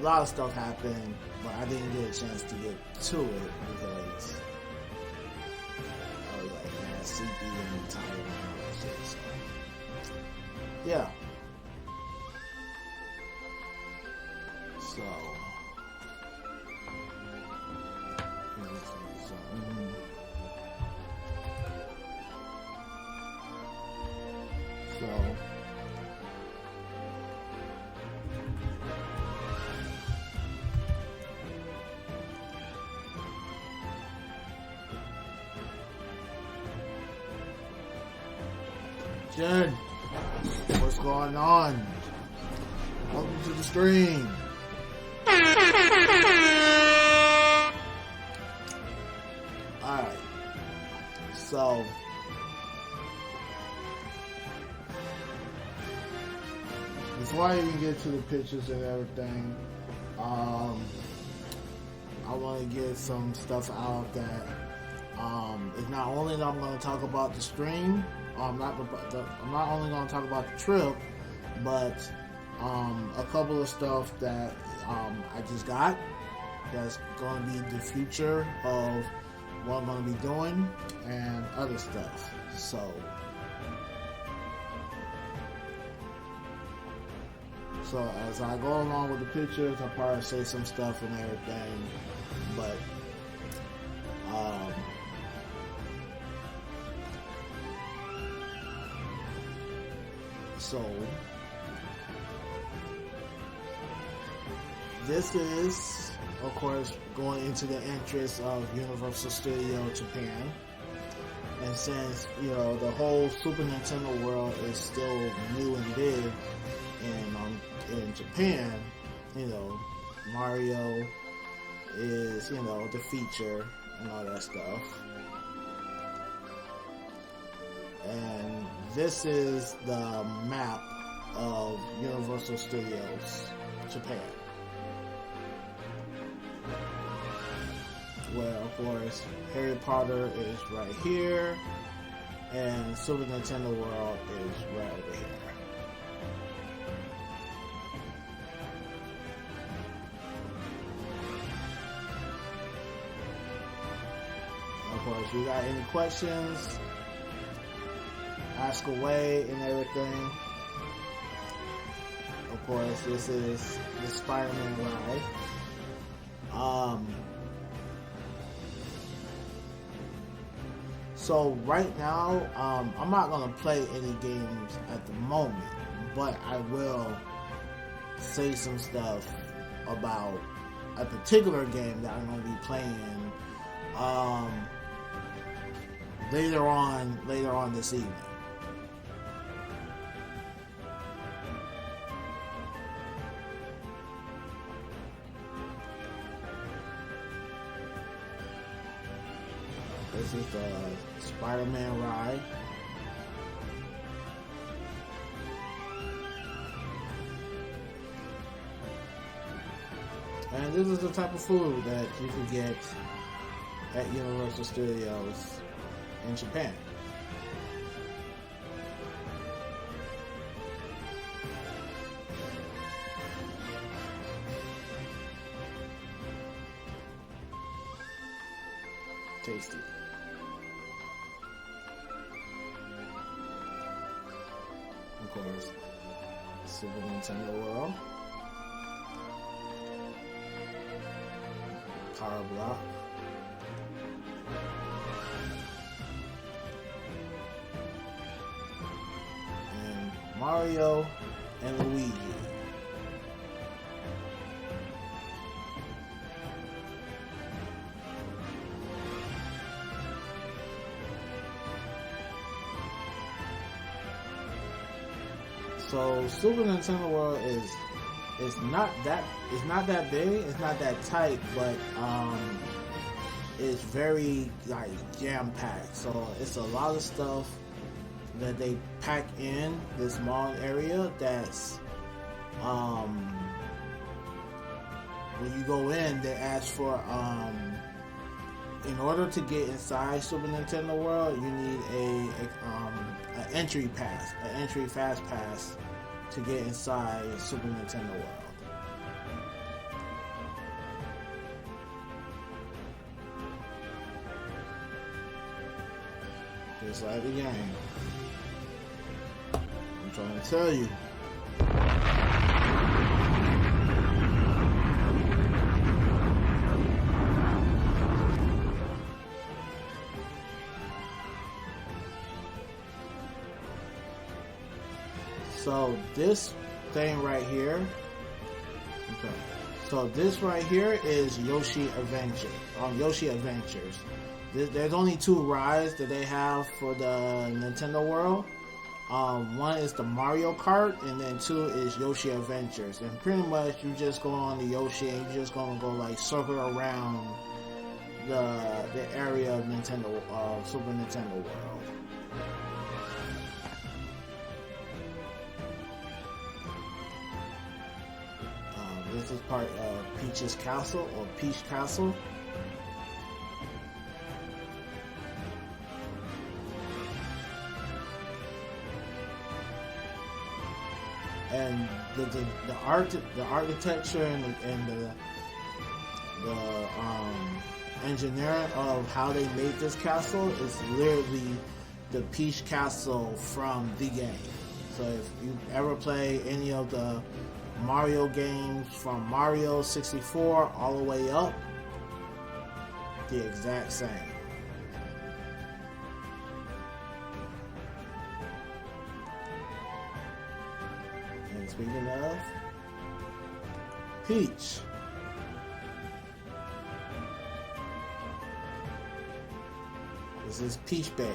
lot of stuff happened, but I didn't get a chance to get to it because I was like, man, sleepy and tired and all that shit. So, yeah. So, Jen, what's going on? Welcome to the stream. Alright, so before I even get to the pictures and everything, I want to get some stuff out that it's not only that I'm going to talk about the stream, I'm not only going to talk about the trip, but a couple of stuff that I just got that's going to be the future of what I'm going to be doing and other stuff. So as I go along with the pictures, I'll probably say some stuff and everything, but so this is, of course, going into the interest of Universal Studio Japan. And since, you know, the whole Super Nintendo world is still new and big in Japan, you know, Mario is, you know, the feature and all that stuff. And this is the map of Universal Studios Japan, where, of course, Harry Potter is right here, and Super Nintendo World is right over here. Of course, you got any questions, ask away and everything. Of course, this is the Spider-Man ride. So right now, I'm not going to play any games at the moment, but I will say some stuff about a particular game that I'm going to be playing later on this evening. This is the Spider-Man ride. And this is the type of food that you can get at Universal Studios in Japan. Tasty. Of course, Super Nintendo World. Power block. And Mario and Luigi. So Super Nintendo World is not that big, it's not that tight, but it's very like jam packed. So it's a lot of stuff that they pack in this small area. That's when you go in, they ask for in order to get inside Super Nintendo World, you need an entry pass, an entry fast pass to get inside Super Nintendo World. Just like the game. I'm trying to tell you. So this thing right here, okay. So this right here is Yoshi Adventure, Yoshi Adventures. There's only 2 rides that they have for the Nintendo World. One is the Mario Kart, and then 2 is Yoshi Adventures. And pretty much you just go on the Yoshi and you're just gonna go like circle around the area of Super Nintendo World. This is part of Peach's Castle, or Peach Castle. And the architecture and the engineering of how they made this castle is literally the Peach Castle from the game. So if you ever play any of the Mario games from Mario 64 all the way up, the exact same. And speaking of Peach, this is Peach Bay.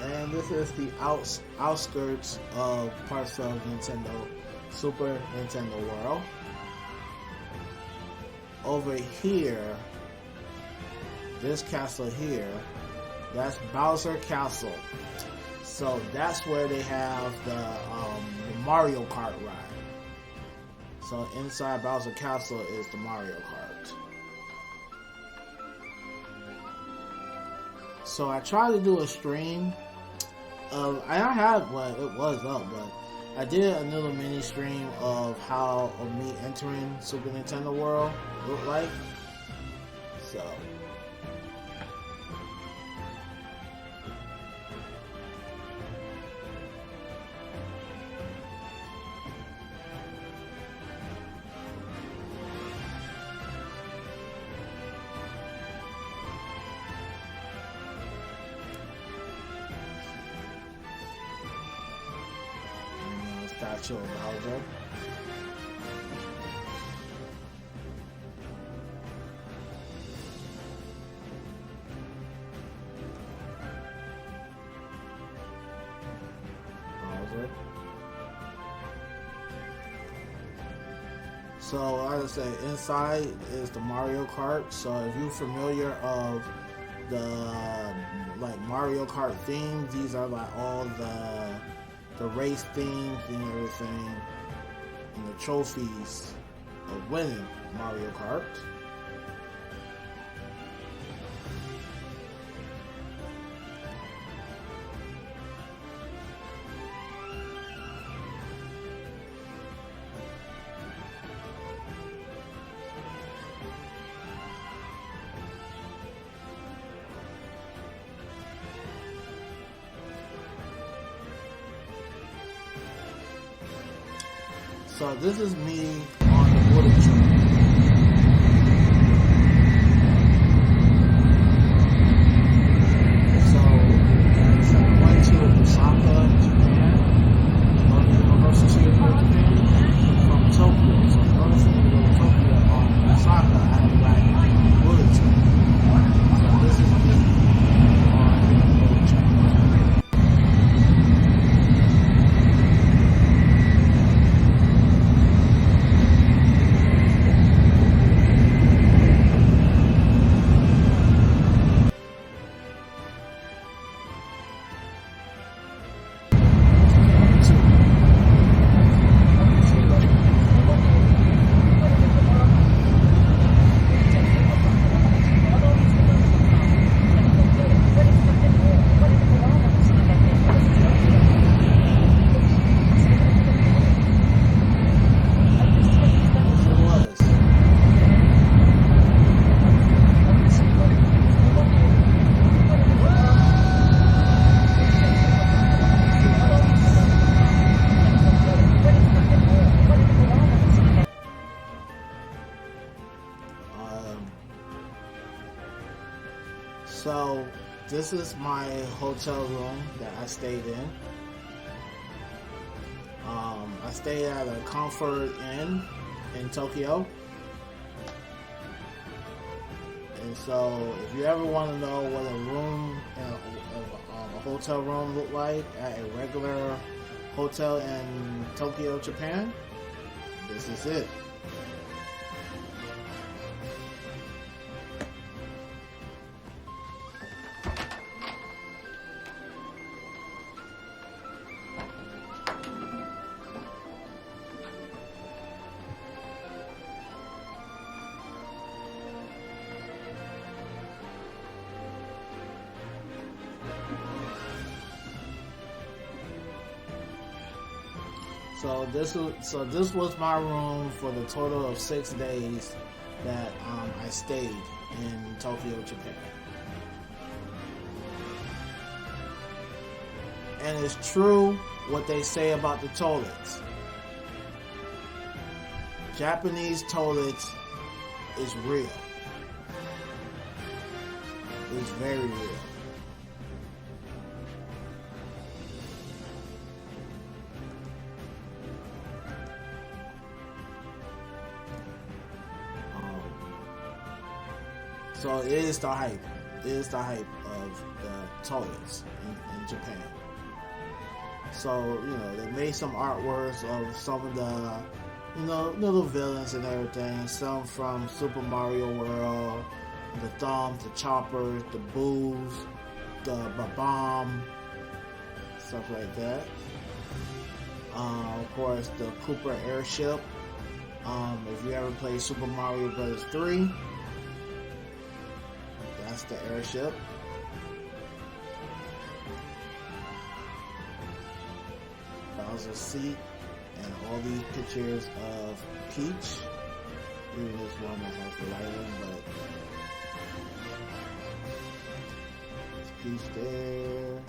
And this is the outskirts of parts of Super Nintendo World. Over here, this castle here, that's Bowser Castle. So that's where they have the Mario Kart ride. So inside Bowser Castle is the Mario Kart. So I tried to do a stream. I had one, it was up, but I did a little mini stream of how me entering Super Nintendo World looked like. So statue of Bowser. So like I said, inside is the Mario Kart. So if you're familiar of the like Mario Kart themes, these are like all the race themes and everything, and the trophies of winning Mario Kart. So this is me on the water train. So I went to Osaka, Japan, on the University of Japan from Tokyo. So in order for me to go to Tokyo on Osaka, I had to ride the water train. So this is me on the water train. this is my hotel room that I stayed in. I stayed at a Comfort Inn in Tokyo. And so, if you ever want to know what a room, a hotel room look like at a regular hotel in Tokyo, Japan, this is it. So this was my room for the total of 6 days that I stayed in Tokyo, Japan. And it's true what they say about the toilets. Japanese toilets is real. It's very real. So it is the hype. It is the hype of the toilets in Japan. So, they made some artworks of some of the, little villains and everything. Some from Super Mario World, the Thumbs, the Choppers, the Boos, the Bomb, stuff like that. Of course, the Cooper airship. If you ever played Super Mario Bros. 3, that's the airship. Bowser's seat, and all these pictures of Peach. Even this one that has the lighting, but it's Peach there,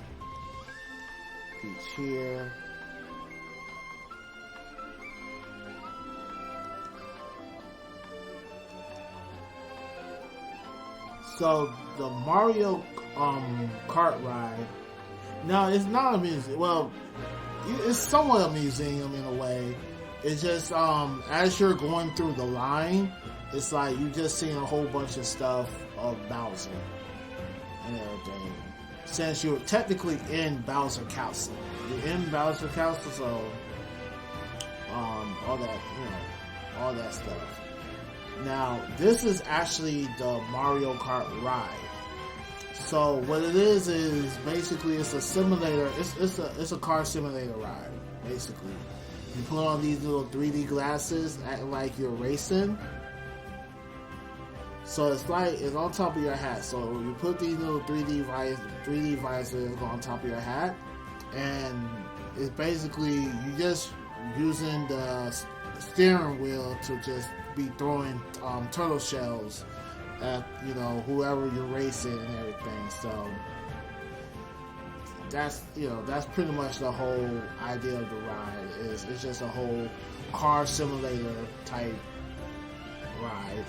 Peach here. So the Mario Kart ride, now it's not a museum. Well, it's somewhat a museum in a way. It's just as you're going through the line, it's like you just seeing a whole bunch of stuff of Bowser and everything. Since you're technically in Bowser Castle, you're in Bowser Castle, so all that all that stuff. Now, this is actually the Mario Kart ride. So what it is basically it's a simulator. It's a car simulator ride. Basically, you put on these little 3D glasses, acting like you're racing. So it's on top of your hat. So you put these little 3D visors on top of your hat, and it's basically you just using the steering wheel to just be throwing turtle shells at whoever you're racing and everything. So that's pretty much the whole idea of the ride. It's just a whole car simulator type ride.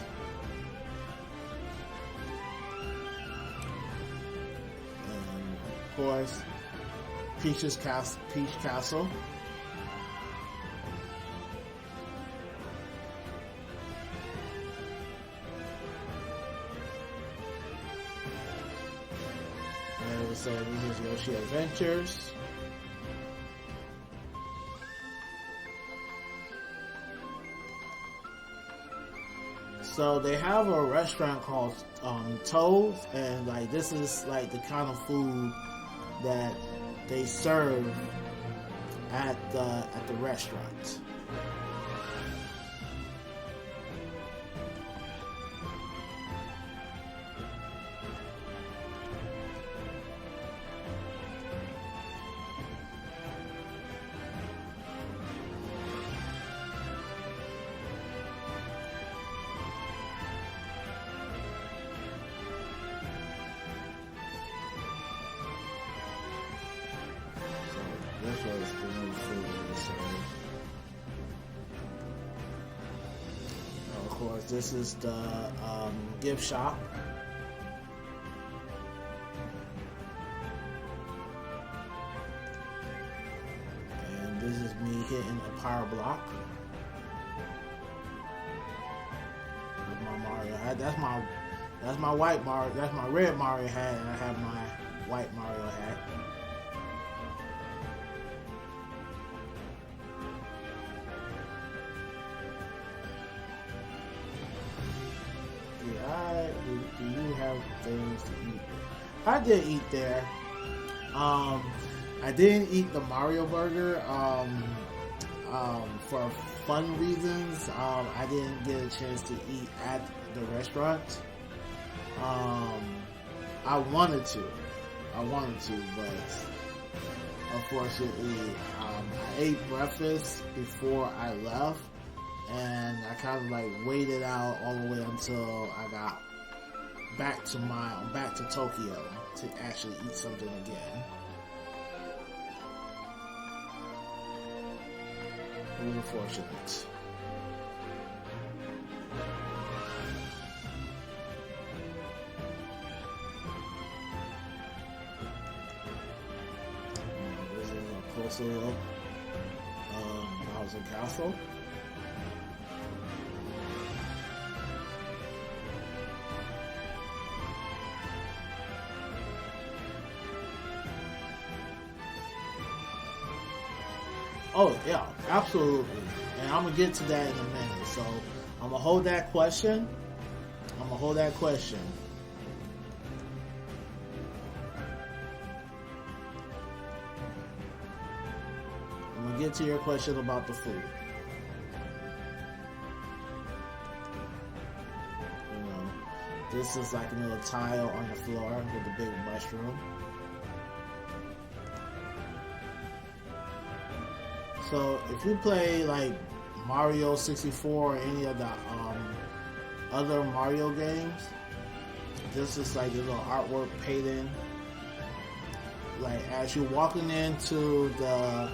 And of course, Peach Castle. So this is Yoshi Adventures. So they have a restaurant called Toad's, and this is the kind of food that they serve at the restaurant. This was the new food they serve. Of course, this is the gift shop. this is me hitting a power block with my Mario hat. That's my white Mario. That's my red Mario hat, and I have my white Mario hat. Do you have things to eat? I did eat there. I didn't eat the Mario burger for fun reasons. I didn't get a chance to eat at the restaurant. I wanted to, but unfortunately, I ate breakfast before I left, and I kind of like waited out all the way until I got back to Tokyo to actually eat something again. It was unfortunate. This is a closer look of Bowser Castle. Oh yeah, absolutely. And I'm gonna get to that in a minute. So I'm gonna hold that question. I'm gonna get to your question about the food. You know, this is like a little tile on the floor with a big mushroom. So if you play like Mario 64 or any of the other Mario games, this is like a little artwork painting. Like as you're walking into the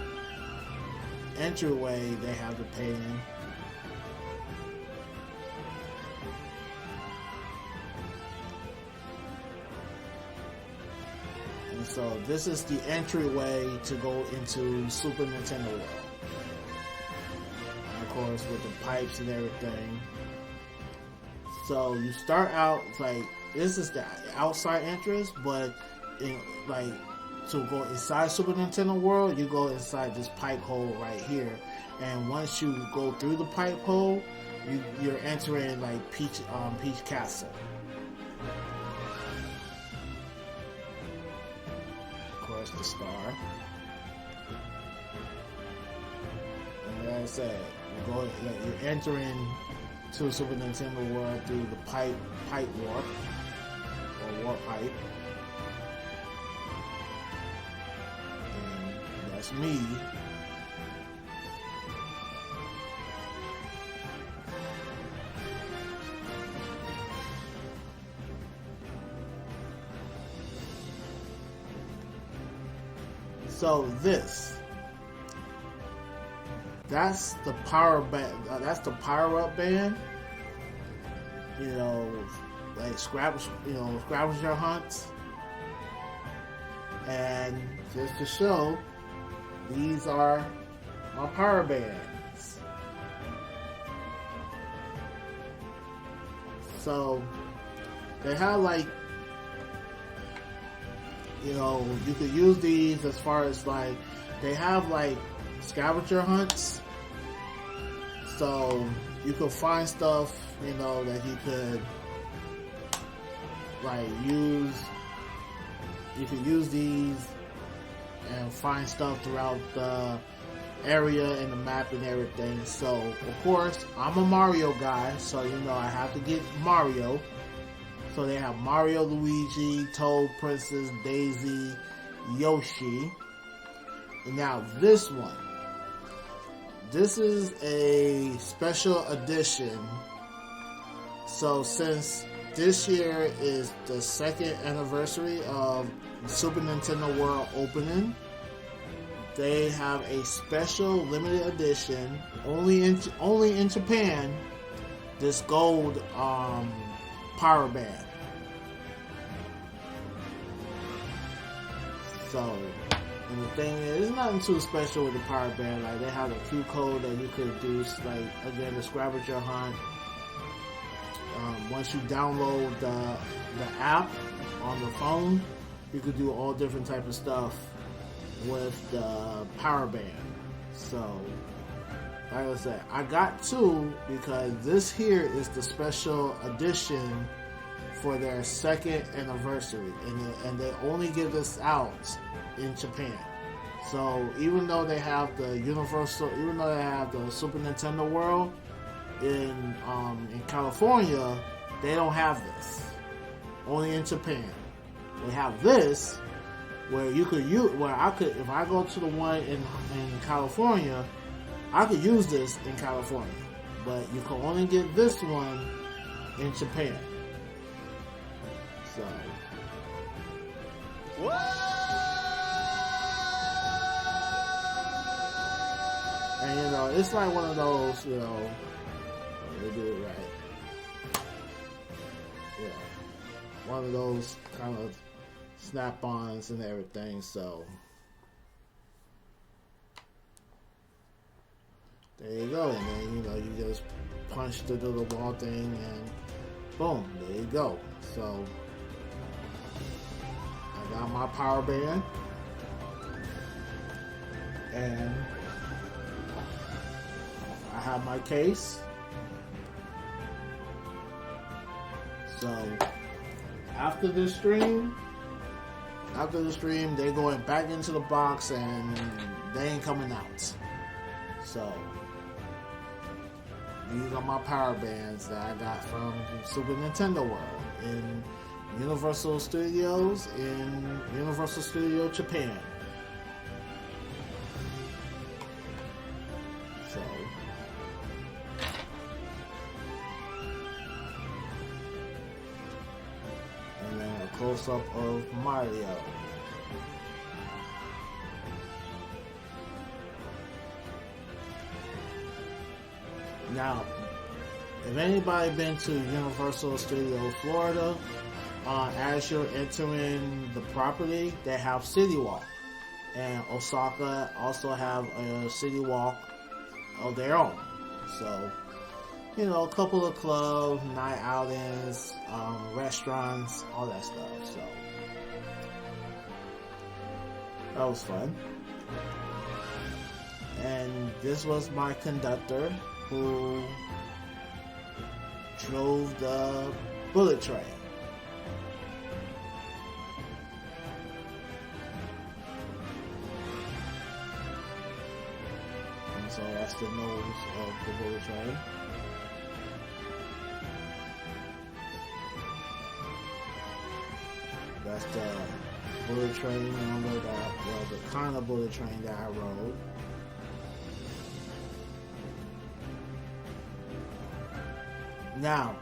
entryway, they have the painting. And so this is the entryway to go into Super Nintendo World. With the pipes and everything. So you start out like this is the outside entrance, but like to go inside Super Nintendo World, you go inside this pipe hole right here, and once you go through the pipe hole, you're entering like Peach Castle. Of course, the star. And like I said, you're entering to Super Nintendo World through the pipe warp or warp pipe, and that's me. So that's the power band. That's the power-up band. You know, like scavenger hunts. And just to show, these are my power bands. So they have like, you know, you could use these as far as like they have like scavenger hunts, so you could find stuff, you know, that you could like use. You could use these and find stuff throughout the area and the map and everything. So of course I'm a Mario guy, so you know I have to get Mario. So they have Mario, Luigi, Toad, Princess, Daisy, Yoshi. And now this one. This is a special edition. So since this year is the second anniversary of Super Nintendo World opening, they have a special limited edition, only in Japan, this gold power band. So And the thing is, there's nothing too special with the Power Band. Like, they have a Q code that you could do, like, again, the scavenger hunt. Once you download the app on the phone, you could do all different type of stuff with the Power Band. So, like I said, I got 2 because this here is the special edition for their 2nd anniversary, and they only give this out in Japan. So even though they have the Super Nintendo World in California, they don't have this. Only in Japan. They have this where you could use, where I could, if I go to the one in California, I could use this in California, but you can only get this one in Japan. So. And you know, it's like one of those, you know, they do it right. Yeah. One of those kind of snap-ons and everything, so there you go. And then, you know, you just punch the little wall thing and boom, there you go. So I got my Power Band and I have my case. So after the stream, they're going back into the box and they ain't coming out. So these are my Power Bands that I got from Super Nintendo World in Universal Studios in Universal Studio Japan. So and then a close-up of Mario. Now, if anybody been to Universal Studios Florida, as you're entering the property, they have City Walk, and Osaka also have a City Walk of their own. So, you know, a couple of clubs, night outings, restaurants, all that stuff. So that was fun. And this was my conductor who drove the bullet train. And so that's the nose of the bullet train. That's the bullet train number the kind of bullet train that I rode. Now,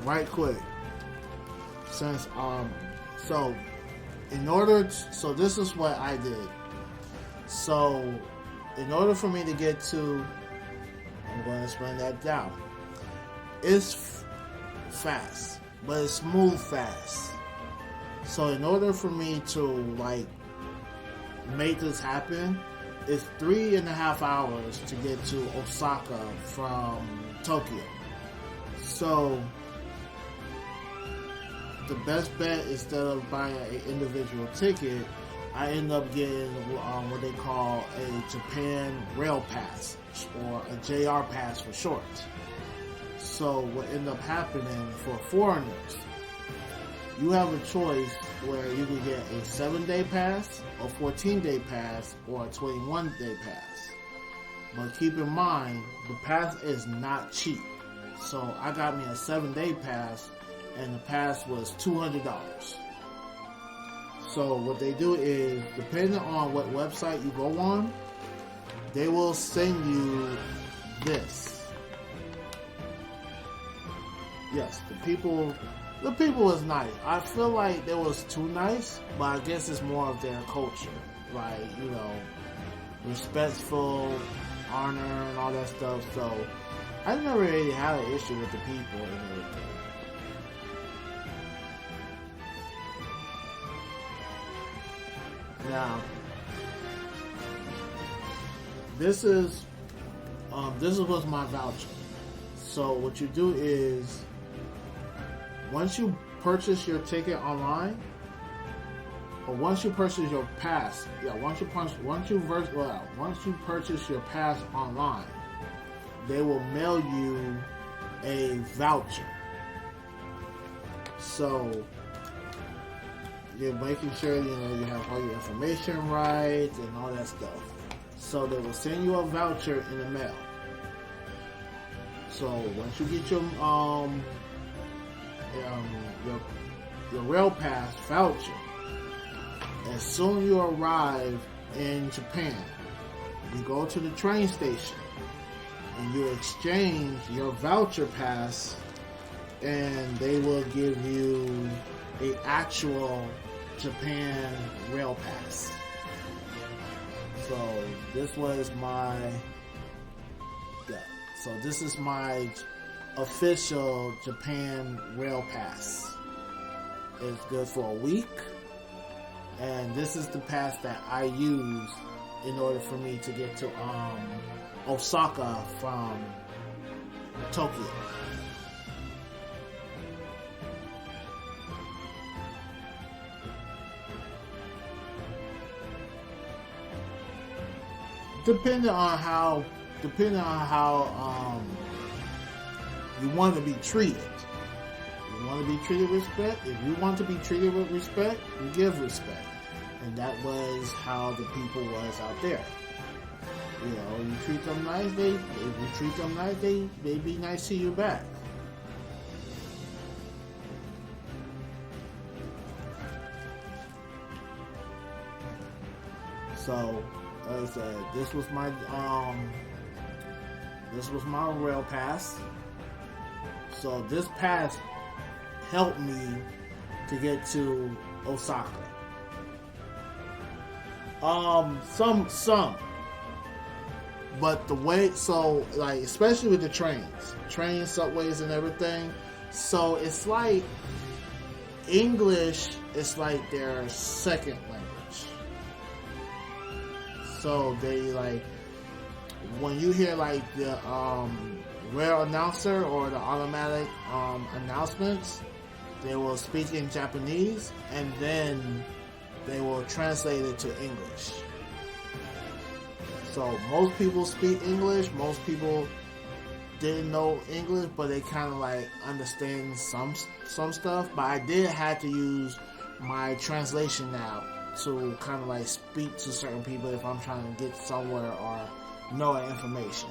right quick, since so this is what I did. So in order for me to get to, I'm going to explain that down. It's fast, but it's smooth fast. So in order for me to like make this happen, it's 3.5 hours to get to Osaka from Tokyo. So the best bet, instead of buying an individual ticket, I end up getting what they call a Japan Rail Pass, or a JR Pass for short. So what ended up happening for foreigners, you have a choice where you can get a 7-day pass, a 14-day pass, or a 21-day pass. But keep in mind, the pass is not cheap. So I got me a 7-day pass, and the pass was $200. So what they do is, depending on what website you go on, they will send you this. Yes, the people was nice. I feel like they was too nice, but I guess it's more of their culture. Like, you know, respectful, honor, and all that stuff. So I never really had an issue with the people and everything. Now, this was my voucher. So what you do is, once you purchase your ticket online, or once you purchase your pass, once you purchase your pass online, they will mail you a voucher. So you're making sure you have all your information right and all that stuff. So they will send you a voucher in the mail. So once you get your rail pass voucher, as soon as you arrive in Japan, you go to the train station and you exchange your voucher pass, and they will give you a actual Japan rail pass. So this was this is my official Japan rail pass. It's good for a week, and this is the pass that I use in order for me to get to Osaka from Tokyo. Depending on how you want to be treated. You want to be treated with respect. If you want to be treated with respect, you give respect, and that was how the people was out there. You treat them nice. If you treat them nice, they be nice to you back. So, as I said, this was my rail pass. So this pass helped me to get to Osaka. Some. But the way, especially with the trains, subways and everything, so it's like English is like their second language. So they when you hear the rail announcer or the automatic announcements, they will speak in Japanese and then they will translate it to English. So most people speak English, most people didn't know English, but they kind of understand some stuff. But I did have to use my translation app to kind of speak to certain people if I'm trying to get somewhere or know information.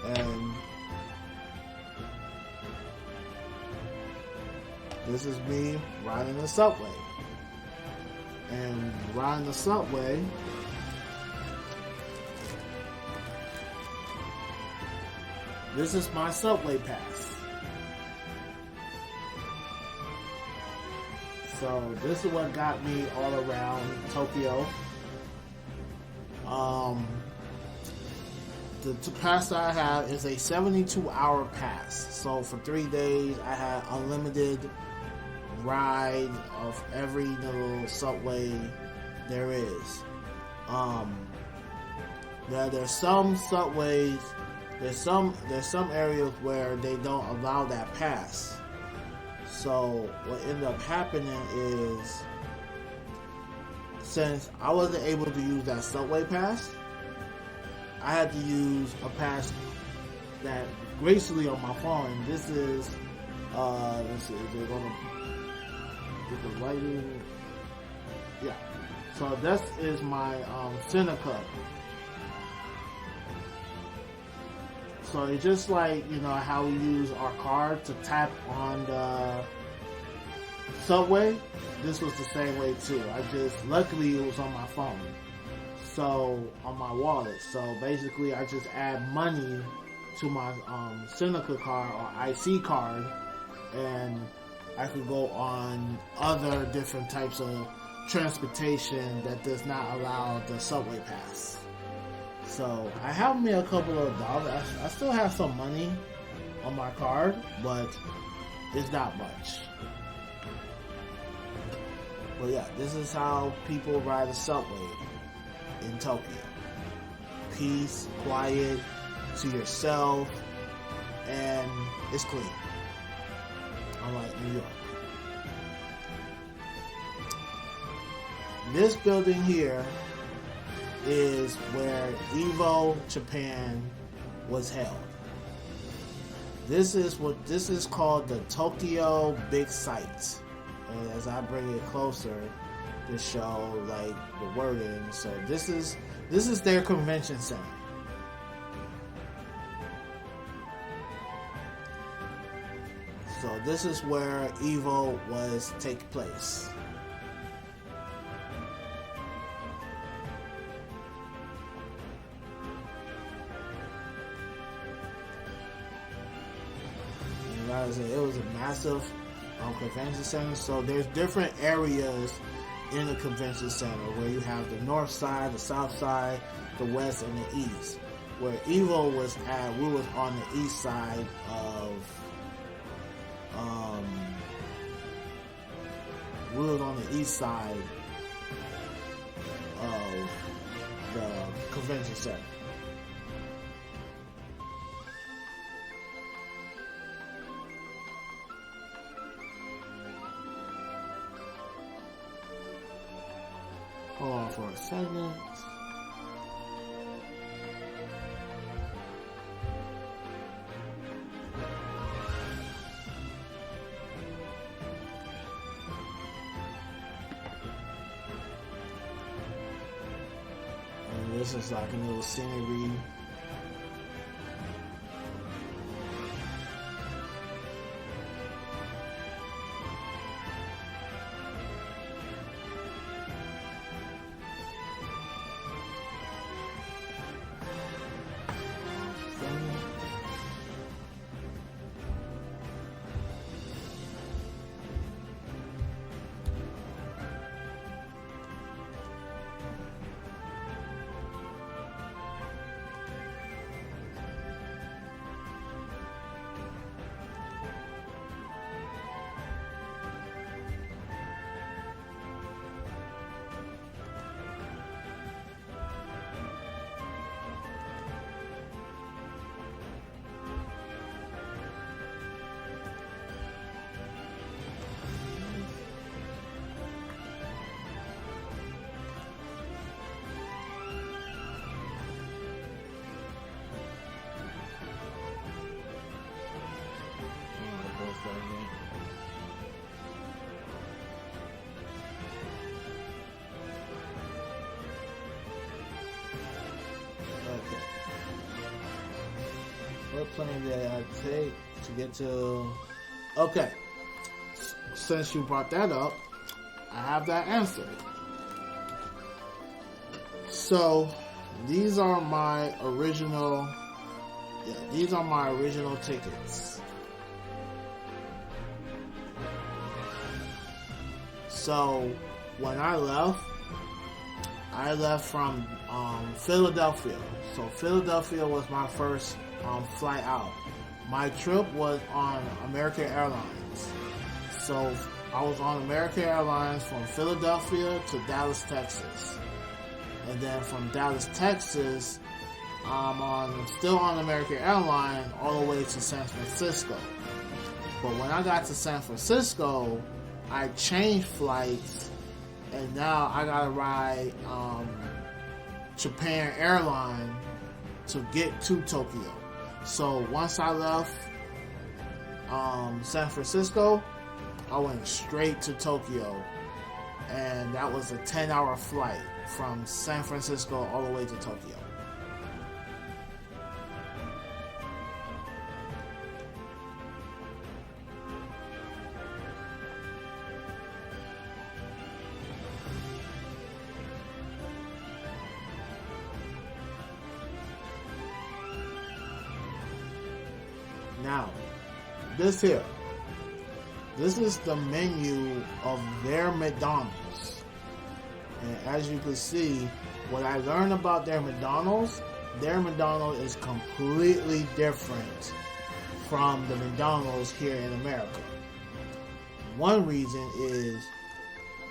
And this is me riding the subway. And riding the subway, this is my subway pass. So this is what got me all around Tokyo. The pass that I have is a 72-hour pass. So for 3 days, I had unlimited ride of every little subway there is. There's some subways. There's some areas where they don't allow that pass. So what ended up happening is, since I wasn't able to use that subway pass, I had to use a pass that gracefully on my phone. This is let's see, is it gonna get the lighting? Yeah. So this is my Seneca. So it's just how we use our card to tap on the subway. This was the same way too. Luckily it was on my phone. So on my wallet. So basically I just add money to my Seneca card or IC card, and I could go on other different types of transportation that does not allow the subway pass. So I have me a couple of dollars. I still have some money on my card, but it's not much. But yeah, this is how people ride the subway in Tokyo. Peace, quiet, to yourself, and it's clean. Unlike New York. This building here is where EVO Japan was held. This is called the Tokyo Big Sight. And as I bring it closer to show like the wording, so this is their convention center. So this is where EVO was take place. And like I said, it was a massive convention center. So there's different areas in the convention center where you have the north side, the south side, the west, and the east. Where EVO was at, we was on the east side of the convention center. Hold on for a second. And this is like a little scenery. What plane did I take to get to? Okay, since you brought that up, I have that answer. So these are my original. Yeah, these are my original tickets. So when I left from Philadelphia. So Philadelphia was my first flight out. My trip was on American Airlines. So I was on American Airlines from Philadelphia to Dallas, Texas. And then from Dallas, Texas, I'm still on American Airlines all the way to San Francisco. But when I got to San Francisco, I changed flights, and now I gotta ride Japan Airlines to get to Tokyo. So once I left San Francisco, I went straight to Tokyo, and that was a 10-hour flight from San Francisco all the way to Tokyo. Now, this is the menu of their McDonald's. And as you can see, what I learned about their McDonald's is completely different from the McDonald's here in America. One reason is,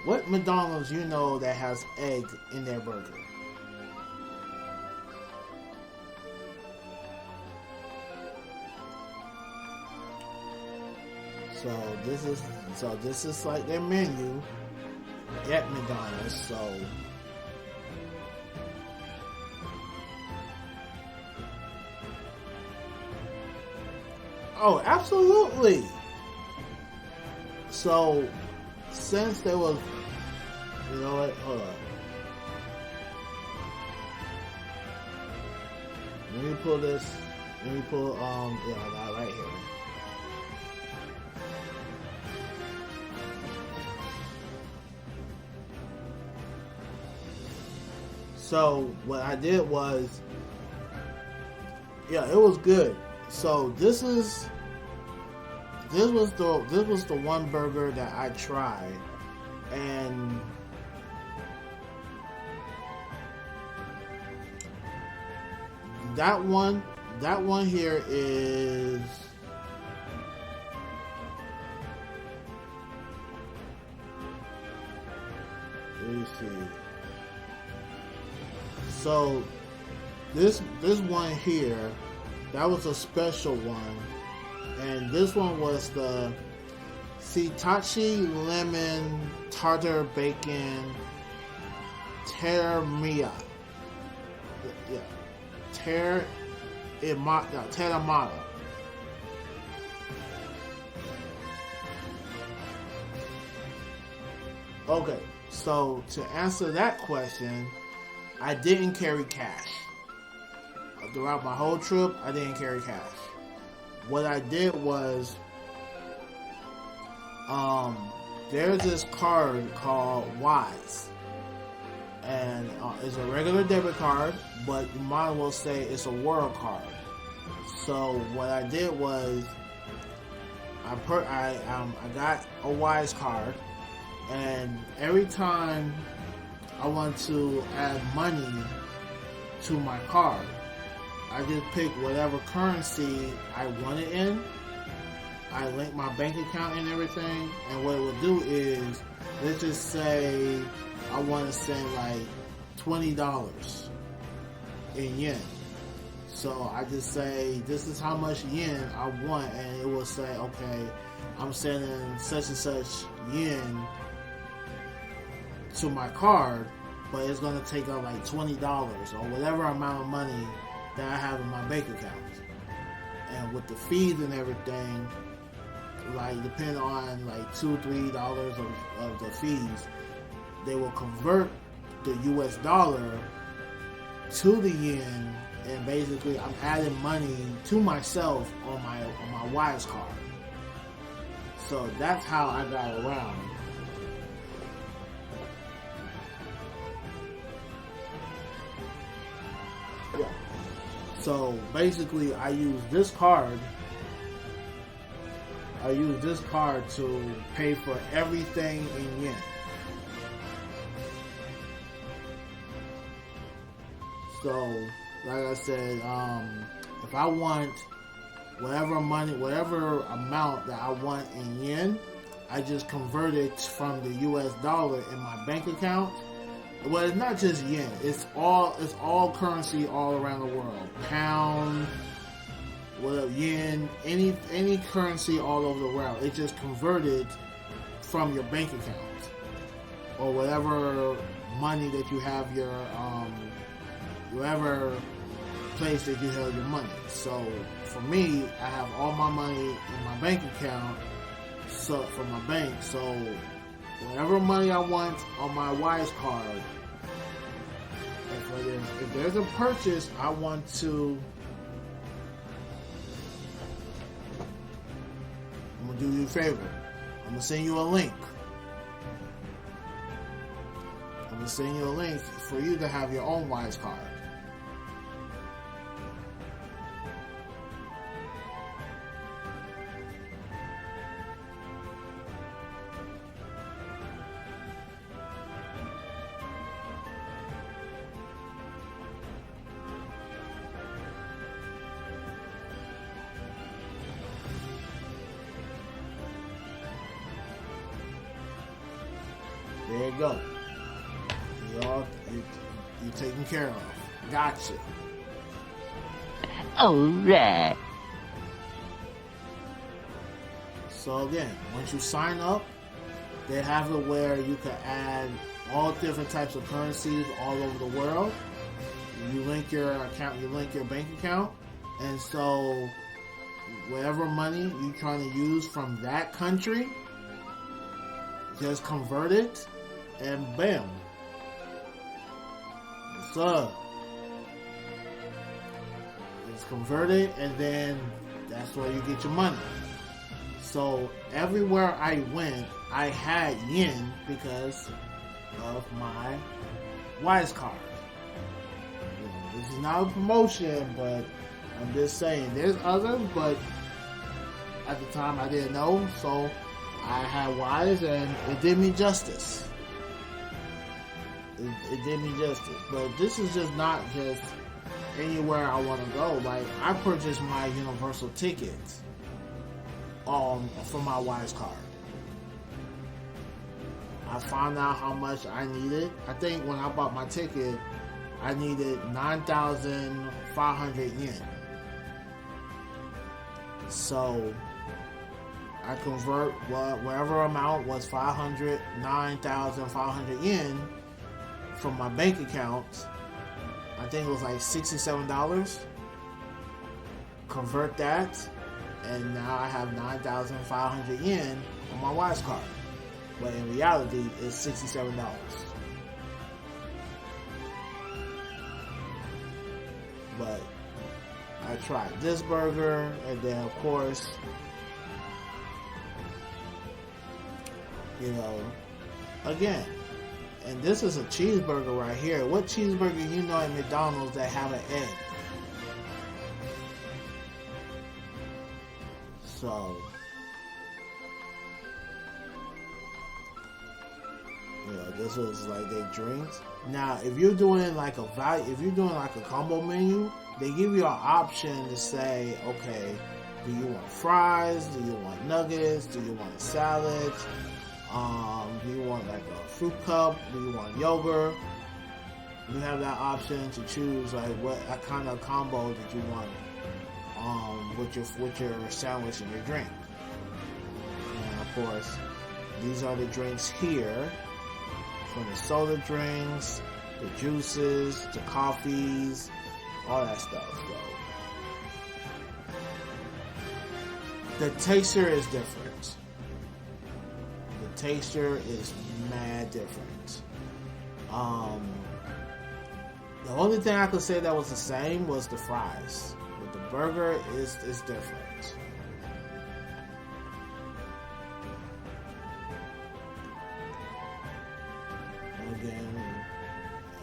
what McDonald's you know that has egg in their burger? So this is like their menu at McDonald's. So oh, absolutely. So since there was, you know what? Hold on. Let me pull this. Let me pull yeah, I got it right here. So what I did was, yeah, it was good. So this was the one burger that I tried, and that one here is, let me see. So this one here, that was a special one, and this one was the Sitachi lemon tartar bacon termia. Yeah, terramata. Okay, so to answer that question, I didn't carry cash. Throughout my whole trip, I didn't carry cash. What I did was, there's this card called Wise, and it's a regular debit card, but you might as well say it's a world card. So what I did was, I got a Wise card, and every time I want to add money to my card, I just pick whatever currency I want it in. I link my bank account and everything, and what it will do is, let's just say I want to send like $20 in yen. So I just say, this is how much yen I want, and it will say, okay, I'm sending such and such yen to my card, but it's going to take up like $20 or whatever amount of money that I have in my bank account. And with the fees and everything, like depending on like $2-3 of the fees, they will convert the US dollar to the yen, and basically I'm adding money to myself on my Wise card. So that's how I got around. Yeah. So basically I use this card to pay for everything in yen. So, like I said, if I want whatever amount that I want in yen, I just convert it from the US dollar in my bank account. Well, it's not just yen; it's all currency all around the world. Pound, whatever, yen, any currency all over the world. It's just converted from your bank account or whatever money that you have your whatever place that you held your money. So for me, I have all my money in my bank account, so from my bank. So whatever money I want on my Wise card, if there's a purchase I want to, I'm gonna do you a favor. I'm gonna send you a link. I'm gonna send you a link for you to have your own Wise card. There you go. You're taken care of. Gotcha. Alright. So again, once you sign up, they have it where you can add all different types of currencies all over the world. You link your account, you link your bank account, and so whatever money you're trying to use from that country, just convert it, and bam. So it's converted, and then that's where you get your money. So everywhere I went, I had yen because of my Wise card. This is not a promotion, but I'm just saying there's others, but at the time I didn't know, so I had Wise, and it did me justice. It did me justice. But this is just not just anywhere I want to go. Like, I purchased my Universal tickets for my Wise card. I found out how much I needed. I think when I bought my ticket, I needed 9,500 yen. So I convert whatever amount was 9,500 yen from my bank account. I think it was like $67. Convert that, and now I have 9,500 yen on my Wise card. But in reality, it's $67. But I tried this burger, and then of course, again, and this is a cheeseburger right here. What cheeseburger you know at McDonald's that have an egg? So, this was like their drinks. Now, if you're doing like a combo menu, they give you an option to say, okay, do you want fries? Do you want nuggets? Do you want salads? Do you want like a fruit cup? Do you want yogurt? You have that option to choose like what kind of combo that you want with your sandwich and your drink. And of course, these are the drinks here, from the soda drinks, the juices, the coffees, all that stuff. So the texture is different. The texture is mad different. The only thing I could say that was the same was the fries. But the burger is different. Again,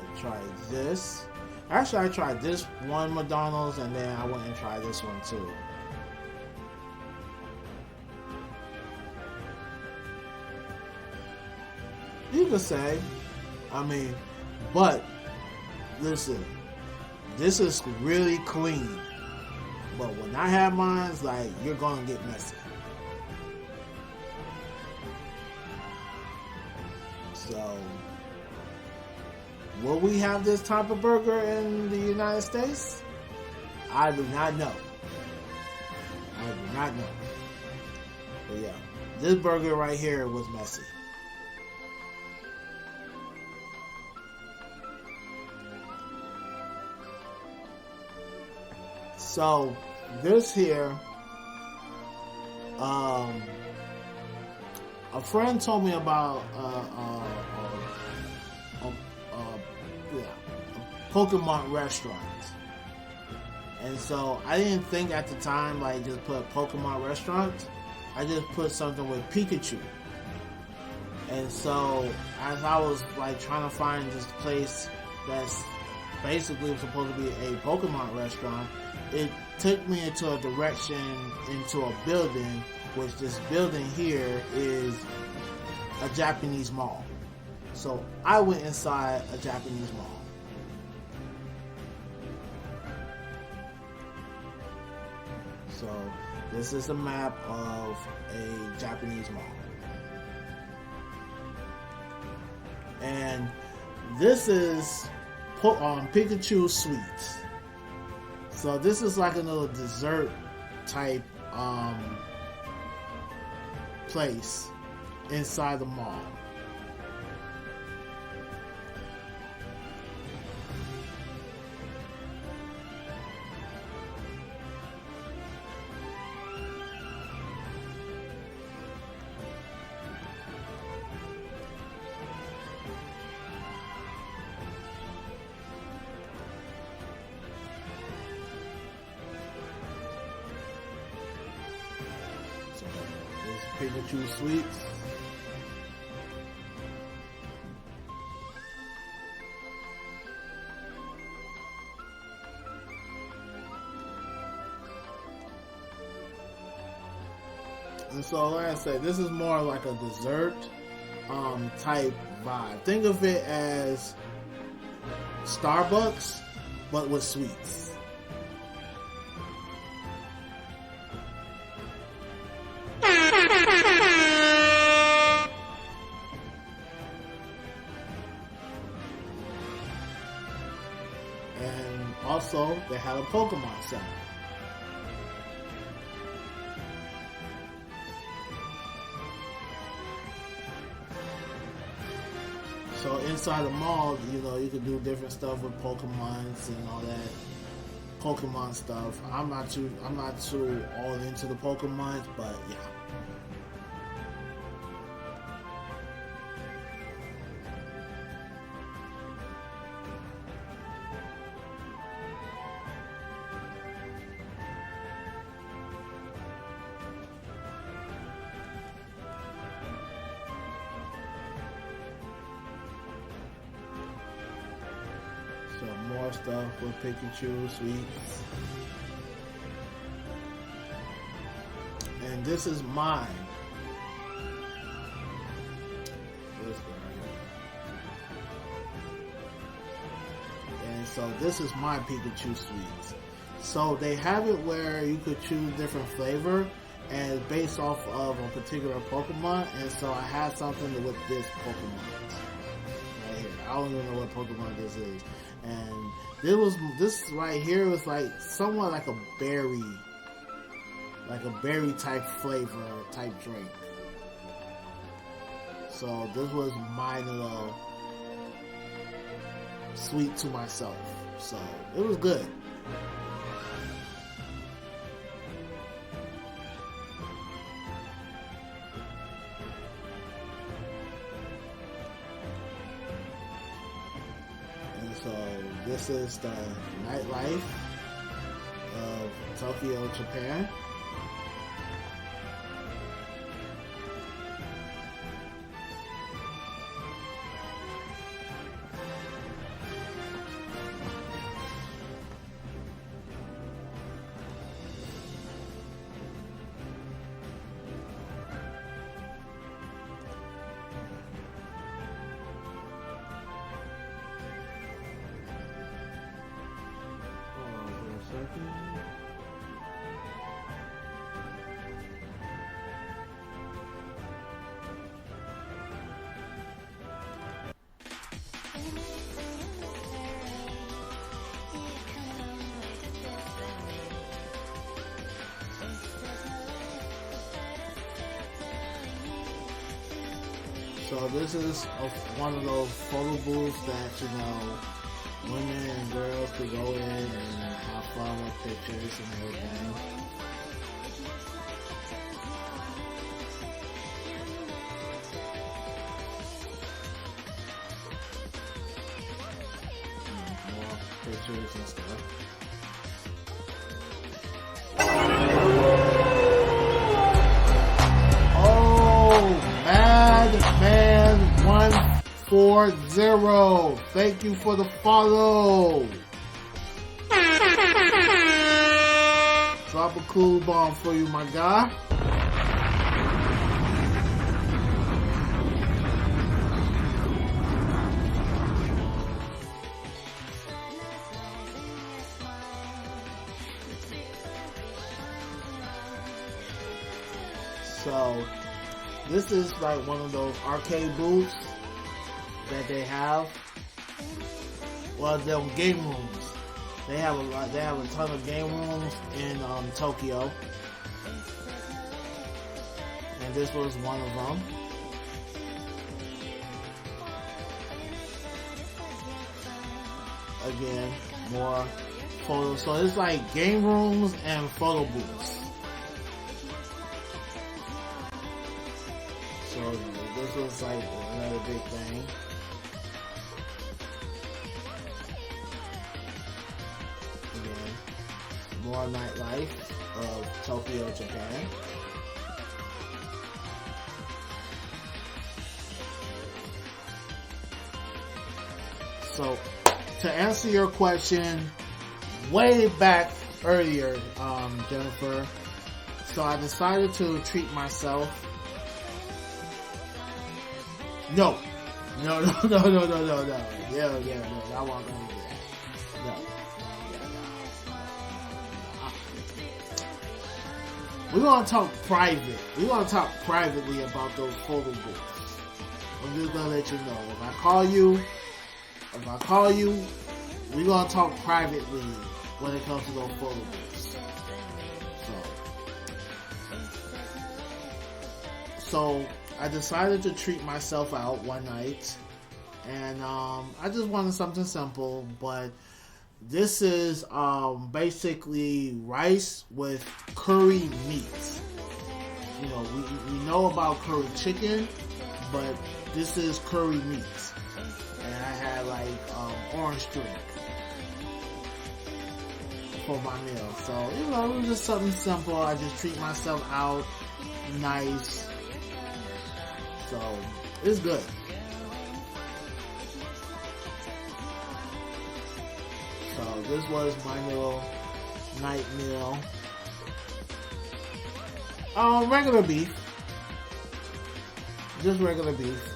I tried this. Actually, I tried this one McDonald's, and then I went and tried this one too. You could say, but listen, this is really clean. But when I have mine, it's like, you're gonna get messy. So, will we have this type of burger in the United States? I do not know. But yeah, this burger right here was messy. So, this here, a friend told me about a Pokemon restaurant. And so, I didn't think at the time, like, just put Pokemon restaurant. I just put something with Pikachu. And so, as I was, like, trying to find this place that's basically supposed to be a Pokemon restaurant, it took me into a direction, into a building, which this building here is a Japanese mall. So I went inside a Japanese mall. So this is a map of a Japanese mall. And this is Pikachu Sweets. So this is like a little dessert type place inside the mall. Pikachu Sweets. And so, like I said, this is more like a dessert type vibe. Think of it as Starbucks, but with sweets. Also, they had a Pokemon Center. So inside the mall, you know, you can do different stuff with Pokemons and all that Pokemon stuff. I'm not too all into the Pokemons, but yeah. More stuff with Pikachu Sweets. And this is mine. And so this is my Pikachu Sweets. So they have it where you could choose different flavor and based off of a particular Pokemon. And so I had something with this Pokemon right here. I don't even know what Pokemon this is. And this right here was like somewhat like a berry type flavor type drink. So this was my little sweet to myself. So it was good. So this is the nightlife of Tokyo, Japan. So this is one of those photo booths that, you know, women and girls could go in and have fun with pictures and everything. More pictures and stuff. Madman140. Thank you for the follow. Drop a cool bomb for you, my guy. So this is like one of those arcade booths that they have. Well, they're game rooms. They have a lot. They have a ton of game rooms in Tokyo, and this was one of them. Again, more photos. So it's like game rooms and photo booths. So this was like another big thing. Again, more nightlife of Tokyo, Japan. So, to answer your question, way back earlier, Jennifer, so I decided to treat myself. No. Yeah, no, I wasn't gonna do that. No. We're gonna talk private. We're gonna talk privately about those photo booths. I'm just gonna let you know. If I call you, we're gonna talk privately when it comes to those photo booths. So I decided to treat myself out one night, and I just wanted something simple, but this is basically rice with curry meat. You know, we know about curry chicken, but this is curry meat. And I had like orange drink for my meal. So, you know, it was just something simple. I just treat myself out nice. So, it's good. So, this was my little night meal. Regular beef. Just regular beef.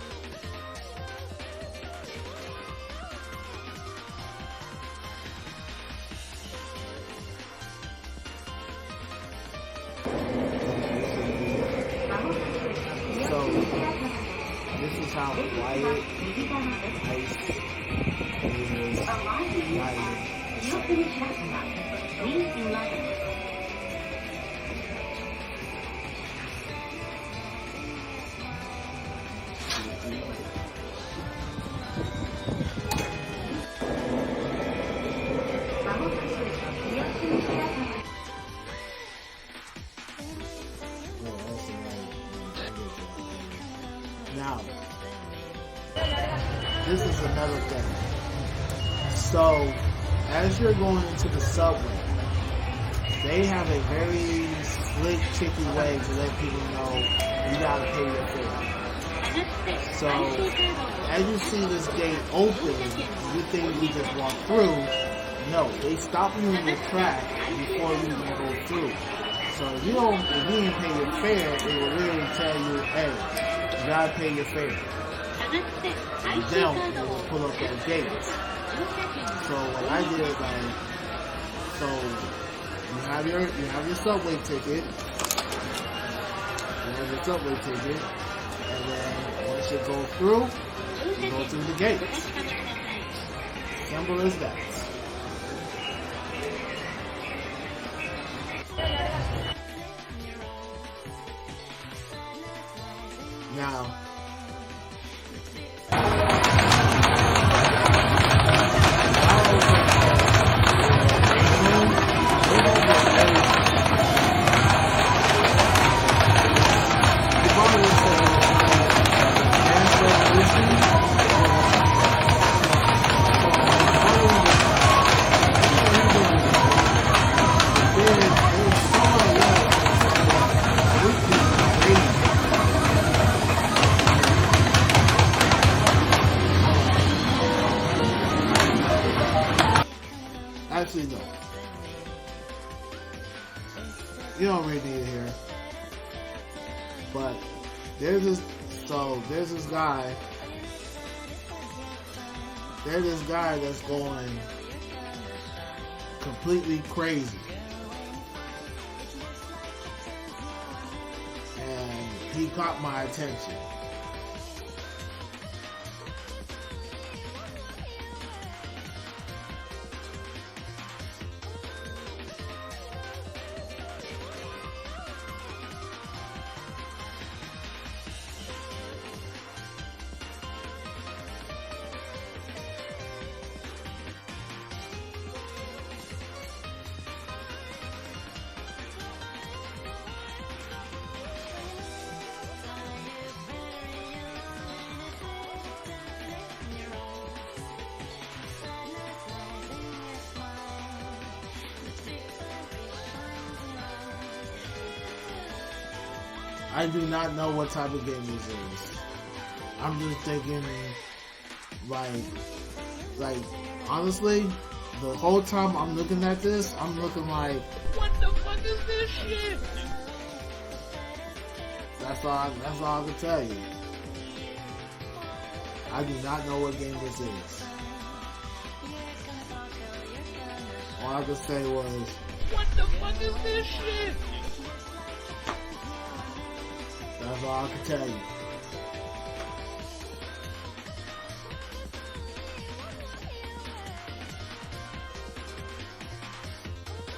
This is how quiet ice is Now, this is another thing. So, as you're going into the subway, they have a very slick, tricky way to let people know you gotta pay your fare. So, as you see this gate open, you think you just walk through. No, they stop you in your track before you even go through. So if you didn't pay your fare, it will literally tell you, hey, you gotta pay your fare. And then they will pull up that gate. So what I did, so you have your subway ticket. You have your subway ticket, and then once you go through, you go through the gate. Simple as that. Now, actually, no. You don't really need it here. But there's this guy. There's this guy that's going completely crazy. And he caught my attention. I do not know what type of game this is. I'm just thinking, like, honestly, the whole time I'm looking at this, I'm looking like, what the fuck is this shit? That's all I can tell you. I do not know what game this is. All I could say was, what the fuck is this shit? That's all I can tell you.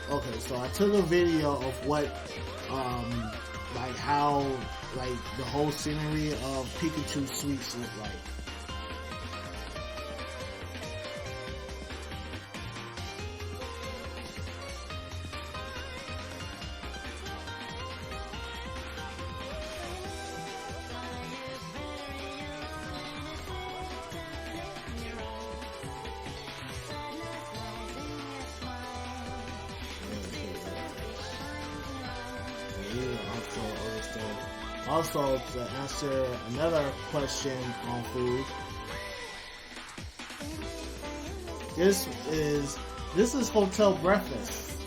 Okay, so I took a video of what, like how, like the whole scenery of Pikachu Sweets look like. Also, to answer another question on food, this is hotel breakfast.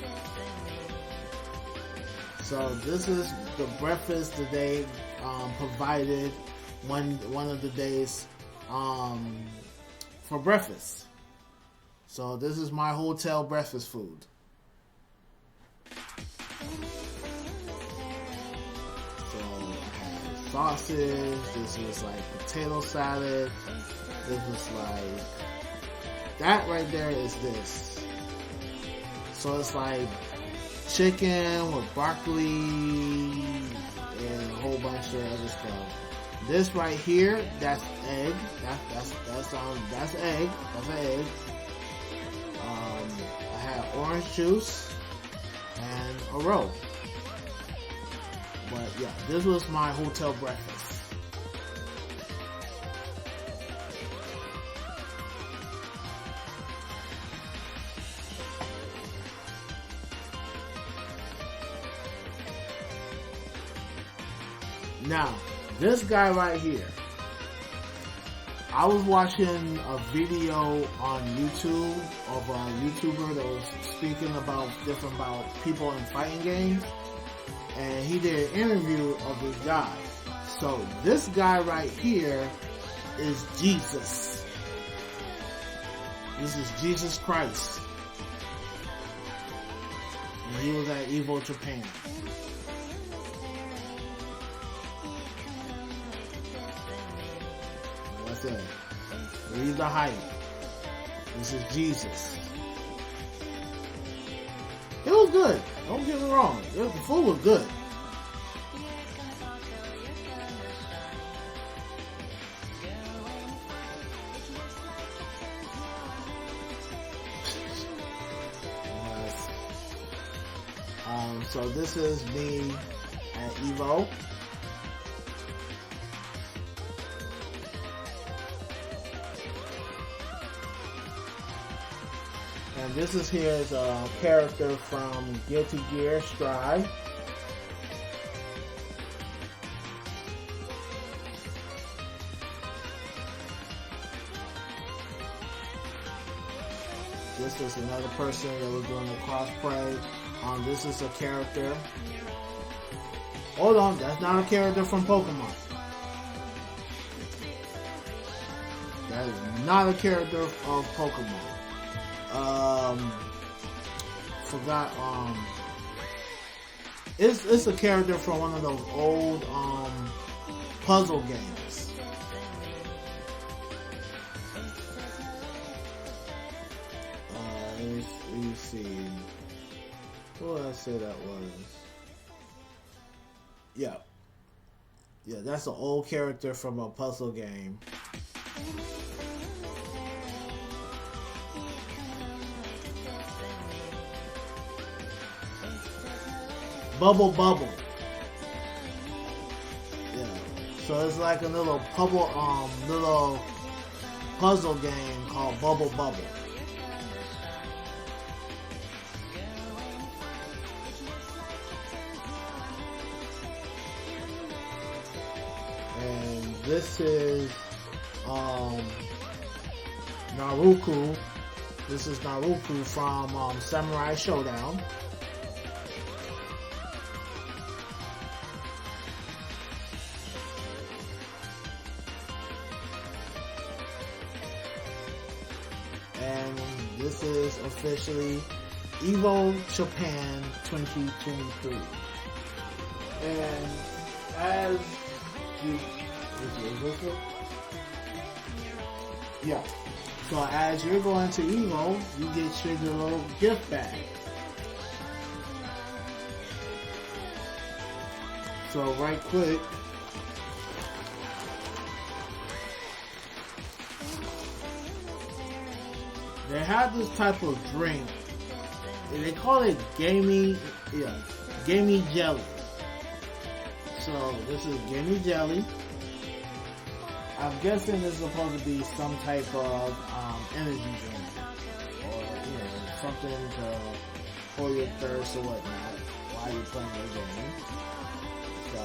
So this is the breakfast that they provided one of the days for breakfast. So this is my hotel breakfast food. Sausage, this was like potato salad, this was like, that right there is this. So it's like chicken with broccoli and a whole bunch of other stuff. This right here, that's egg, that's egg, that's an egg. I had orange juice and a roll. But yeah, this was my hotel breakfast. Now, this guy right here, I was watching a video on YouTube of a YouTuber that was speaking about people in fighting games. And he did an interview of this guy. So this guy right here is Jesus. This is Jesus Christ. And he was at EVO Japan. That's it. Read the height. This is Jesus. It was good. Don't get me wrong. The food was good. So this is me at EVO. And this is his character from Guilty Gear Strive. This is another person that was doing the crossplay. This is a character. Hold on, that's not a character from Pokemon. That is not a character of Pokemon. Forgot, it's a character from one of those old, puzzle games. Let me see. What did I say that was? Yeah. Yeah, that's an old character from a puzzle game. Bubble. Yeah. So it's like a little little puzzle game called Bubble. this is Naruto. This is Naruto from Samurai Showdown. And this is officially EVO Japan 2023. And as you, yeah. So as you're going to EVO, you get your little gift bag. So right quick, they have this type of drink. They call it gamey jelly. So this is gamey jelly. I'm guessing this is supposed to be some type of energy drink, or something to pull your thirst or whatnot while you're playing your game. So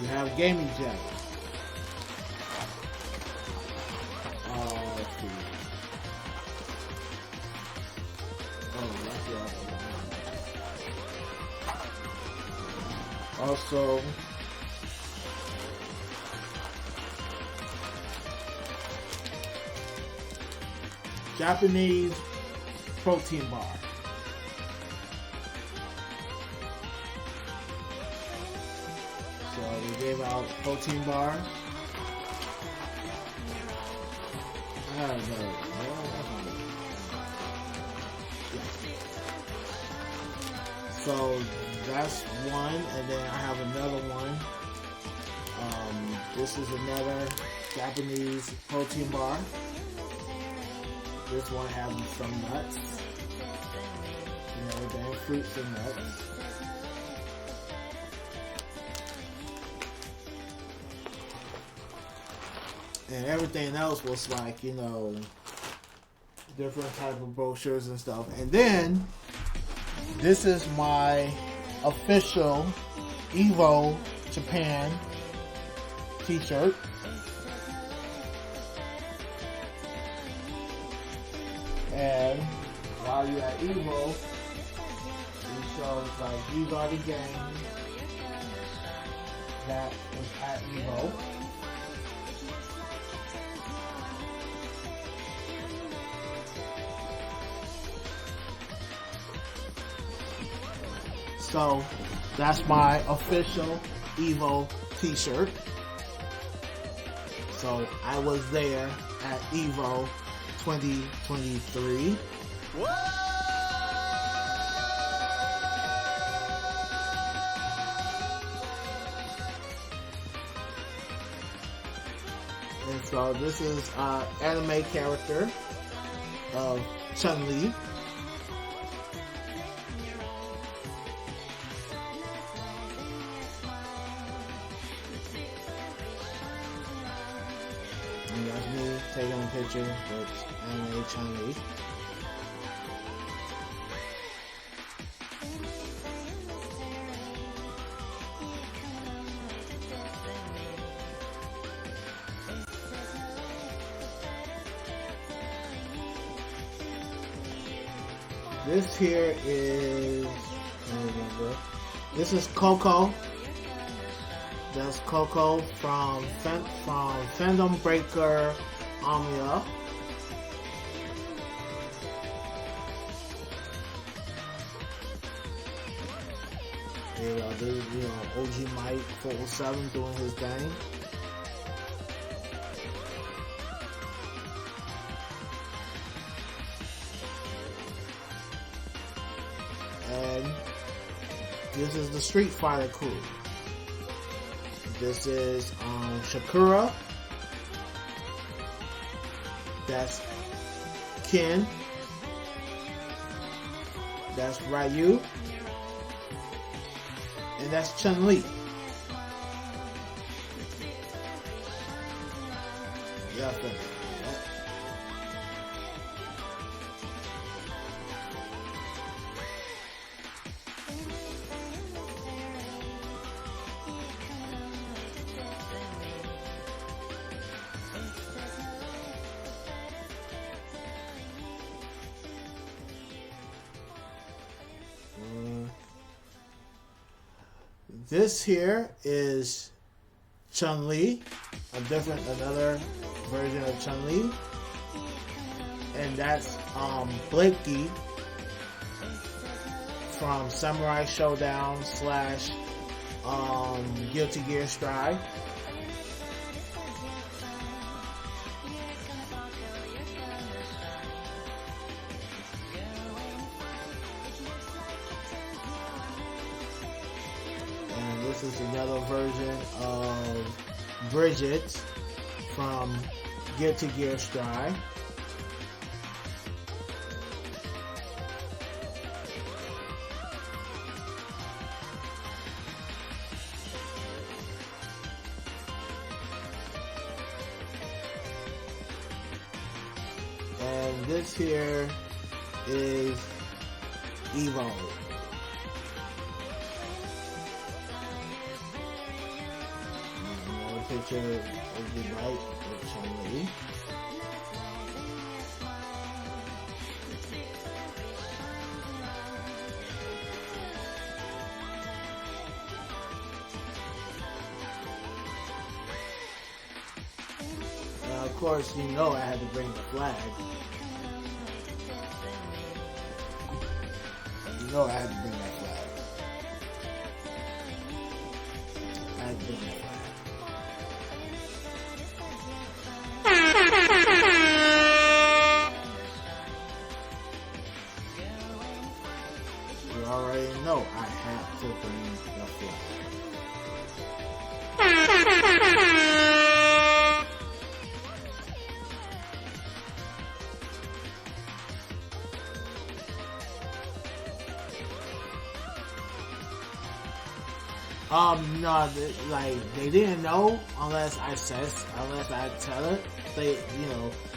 you have gamey jelly. Let's see. Also, Japanese protein bar. So we gave out protein bars. So that's one, and then I have another one. This is another Japanese protein bar. This one has some nuts, damn fruits and nuts. And everything else was like, different type of brochures and stuff. And then, this is my official EVO Japan t-shirt. And while you're at EVO, it shows like these are the games that was at EVO. So that's my official EVO t-shirt. So I was there at EVO 2023. Whoa! And so this is anime character of Chun-Li. And that's me taking a picture with anime Chun-Li. This here is, this is Coco. That's Coco from Phantom Breaker Amiya. There's OG Mike 407 doing his thing. And this is the Street Fighter crew. This is Shakura. That's Ken. That's Ryu. And that's Chun-Li. Yeah, This here is Chun-Li, another version of Chun-Li, and that's Blakey from Samurai Showdown / Guilty Gear Strive. And this is another version of Bridget from Guilty Gear Strive. And this here is EVO. Another picture of the right with Chun-Li. Now, of course, you know I had to bring the flag. You know I had to bring that flag. I had to bring that flag. You already know I had to bring the flag. No, they didn't know unless I tell it. They,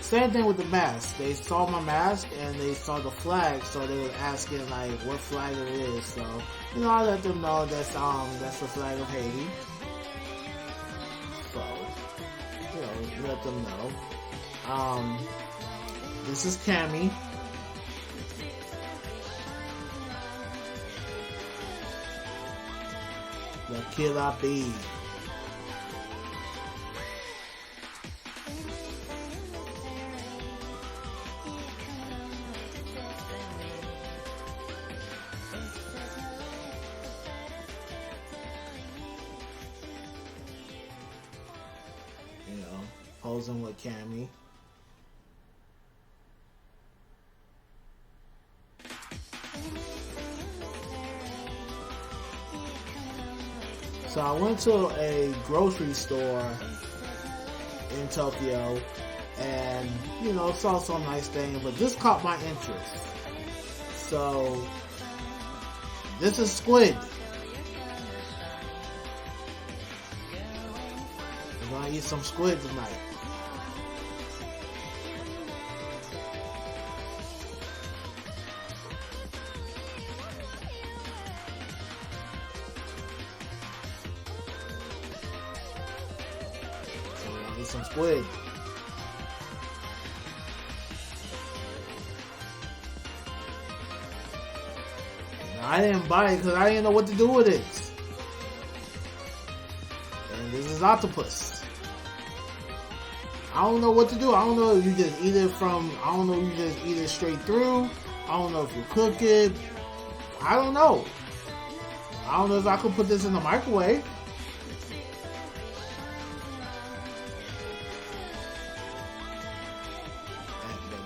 same thing with the mask. They saw my mask and they saw the flag, so they were asking what flag it is. So, I let them know that's the flag of Haiti. So, let them know. This is Cammy. The Killer Bee. Posing with Cammy. So I went to a grocery store in Tokyo and, saw some nice thing, but this caught my interest. So, this is squid. I'm gonna eat some squid tonight. Some squid. Now, I didn't buy it because I didn't know what to do with it. And this is octopus. I don't know what to do. I don't know if you just eat it you just eat it straight through. I don't know if you cook it. I don't know. I don't know if I could put this in the microwave.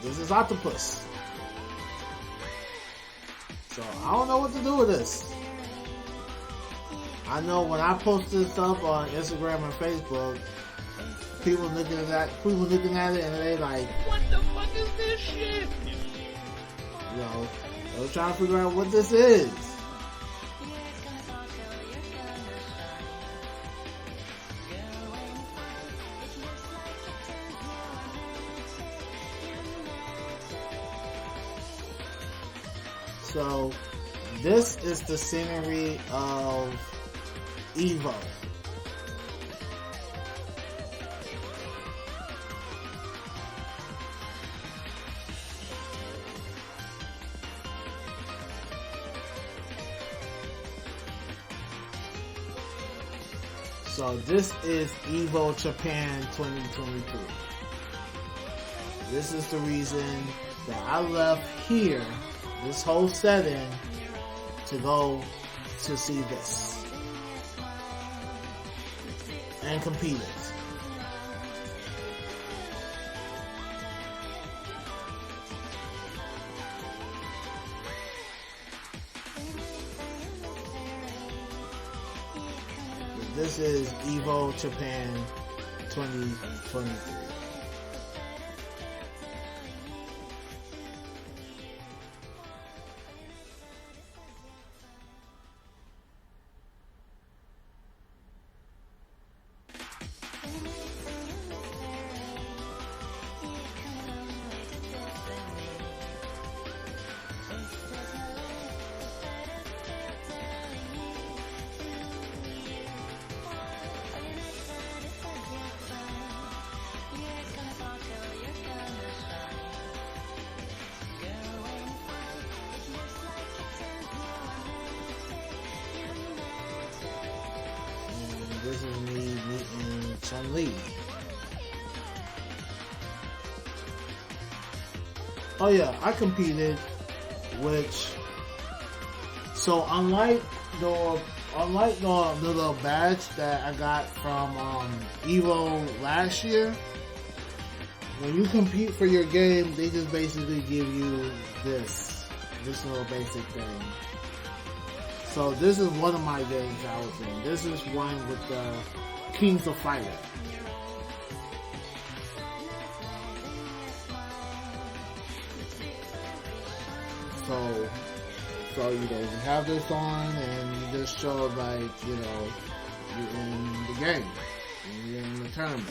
This is octopus. So I don't know what to do with this. I know when I post this up on Instagram and Facebook, people looking at it and they like, what the fuck is this shit? They're trying to figure out what this is. So, this is the scenery of EVO. So this is EVO Japan 2023. This is the reason that I left here, this whole setting, to go to see this and compete it. This is EVO Japan 2023. This is me meeting Chun-Li. Oh yeah, I competed, so unlike the little badge that I got from EVO last year, when you compete for your game, they just basically give you this little basic thing. So this is one of my games I was in. This is one with the Kings of Fighter. So you have this on and you just show like, you're in the game. And you're in the tournament.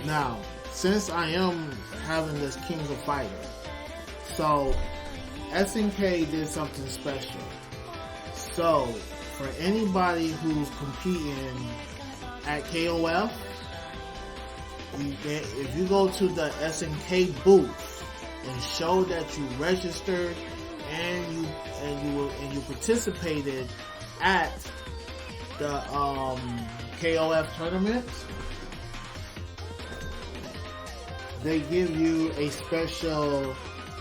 Now, since I am having this Kings of Fighter, so SNK did something special. So for anybody who's competing at KOF, if you go to the SNK booth and show that you registered and you participated at the KOF tournament, they give you a special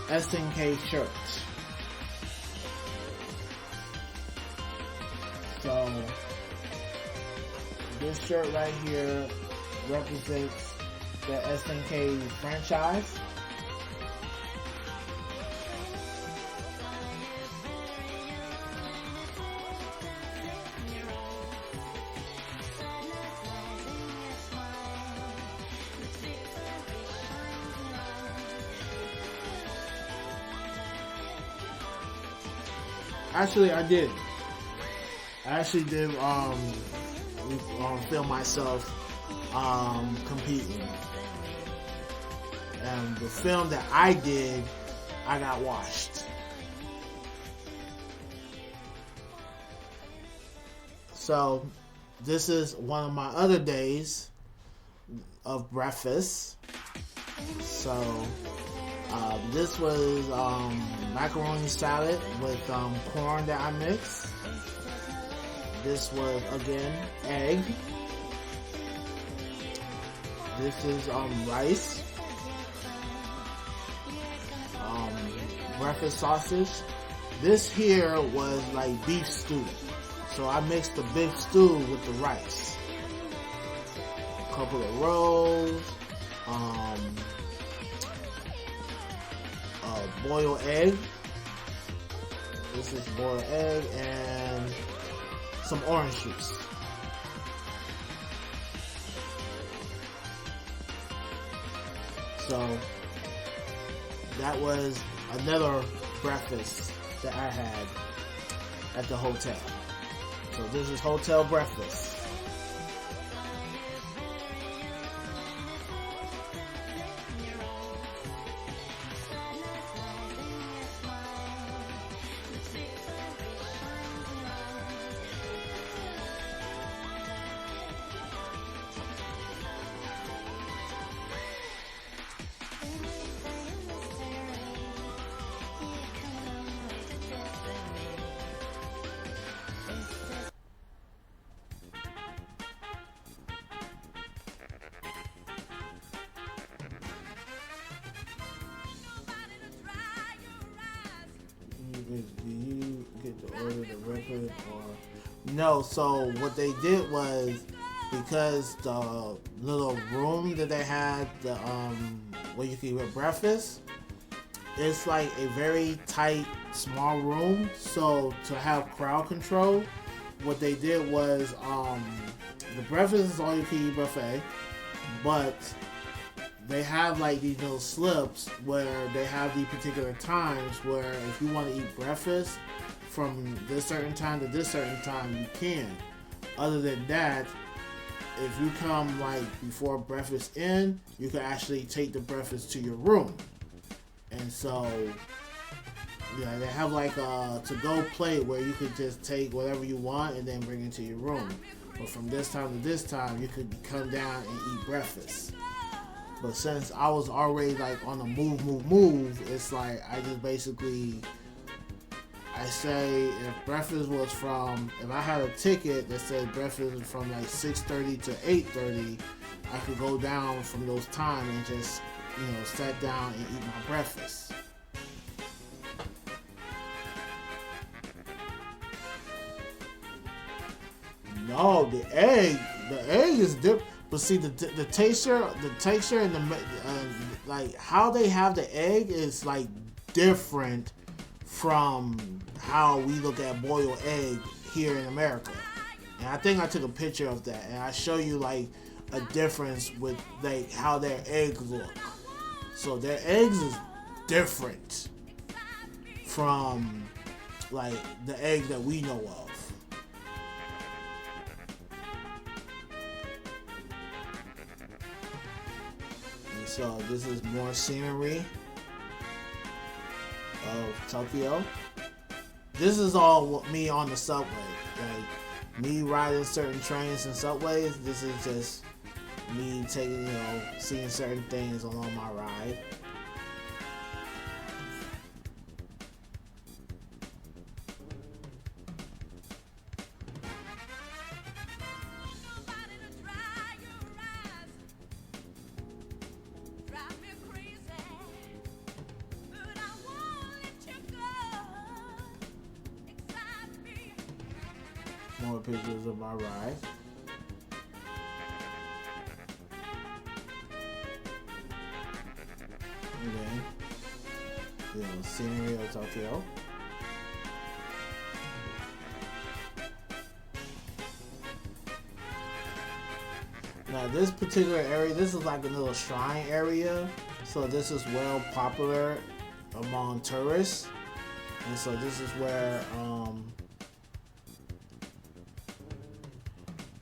SNK shirt. So this shirt right here represents the SNK franchise. Actually, I did. Film myself competing. And the film that I did, I got washed. So, this is one of my other days of breakfast. So, this was macaroni salad with corn that I mixed. This was, again, egg. This is rice. Breakfast sausage. This here was like beef stew. So I mixed the beef stew with the rice. A couple of rolls. Boiled egg. This is boiled egg and some orange juice. So that was another breakfast that I had at the hotel. So this is hotel breakfast. Or no, so what they did was, because the little room that they had, the where you can get breakfast, it's like a very tight, small room. So to have crowd control, what they did was, the breakfast is all you can eat buffet, but they have like these little slips where they have these particular times where if you want to eat breakfast from this certain time to this certain time, you can. Other than that, if you come like before breakfast in, you can actually take the breakfast to your room. And so, yeah, they have like a to-go plate where you could just take whatever you want and then bring it to your room. But from this time to this time, you could come down and eat breakfast. But since I was already like on the move, it's like I just basically, I say if breakfast was from, if I had a ticket that said breakfast was from like 6:30 to 8:30, I could go down from those times and just, sit down and eat my breakfast. No, the egg is different. But see, the texture, and the like how they have the egg is like different from how we look at boiled egg here in America. And I think I took a picture of that, and I show you like a difference with like how their eggs look. So their eggs is different from like the egg that we know of. And so this is more scenery of Tokyo. This is all me on the subway. Like me riding certain trains and subways. This is just me taking, seeing certain things along my ride. More pictures of my ride. And then, scenery of Tokyo. Now this particular area, this is like a little shrine area. So this is well popular among tourists. And so this is where,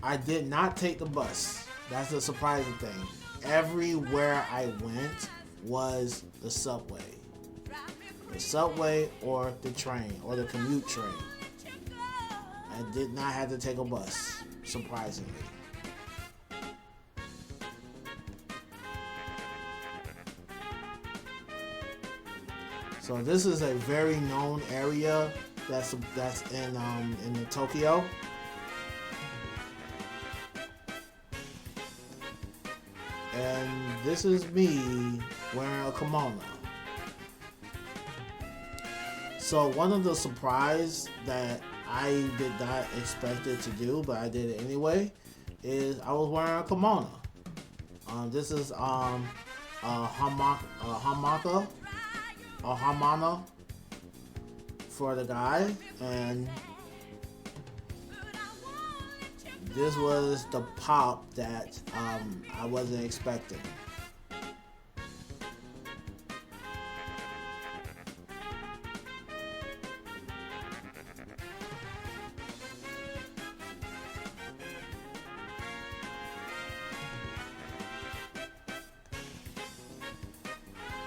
I did not take the bus. That's the surprising thing. Everywhere I went was the subway. The subway or the train or the commute train. I did not have to take a bus, surprisingly. So this is a very known area that's in the Tokyo. And this is me wearing a kimono. So one of the surprise that I did not expect it to do, but I did it anyway, is I was wearing a kimono. This is a hamana for the guy, and this was the pop that I wasn't expecting.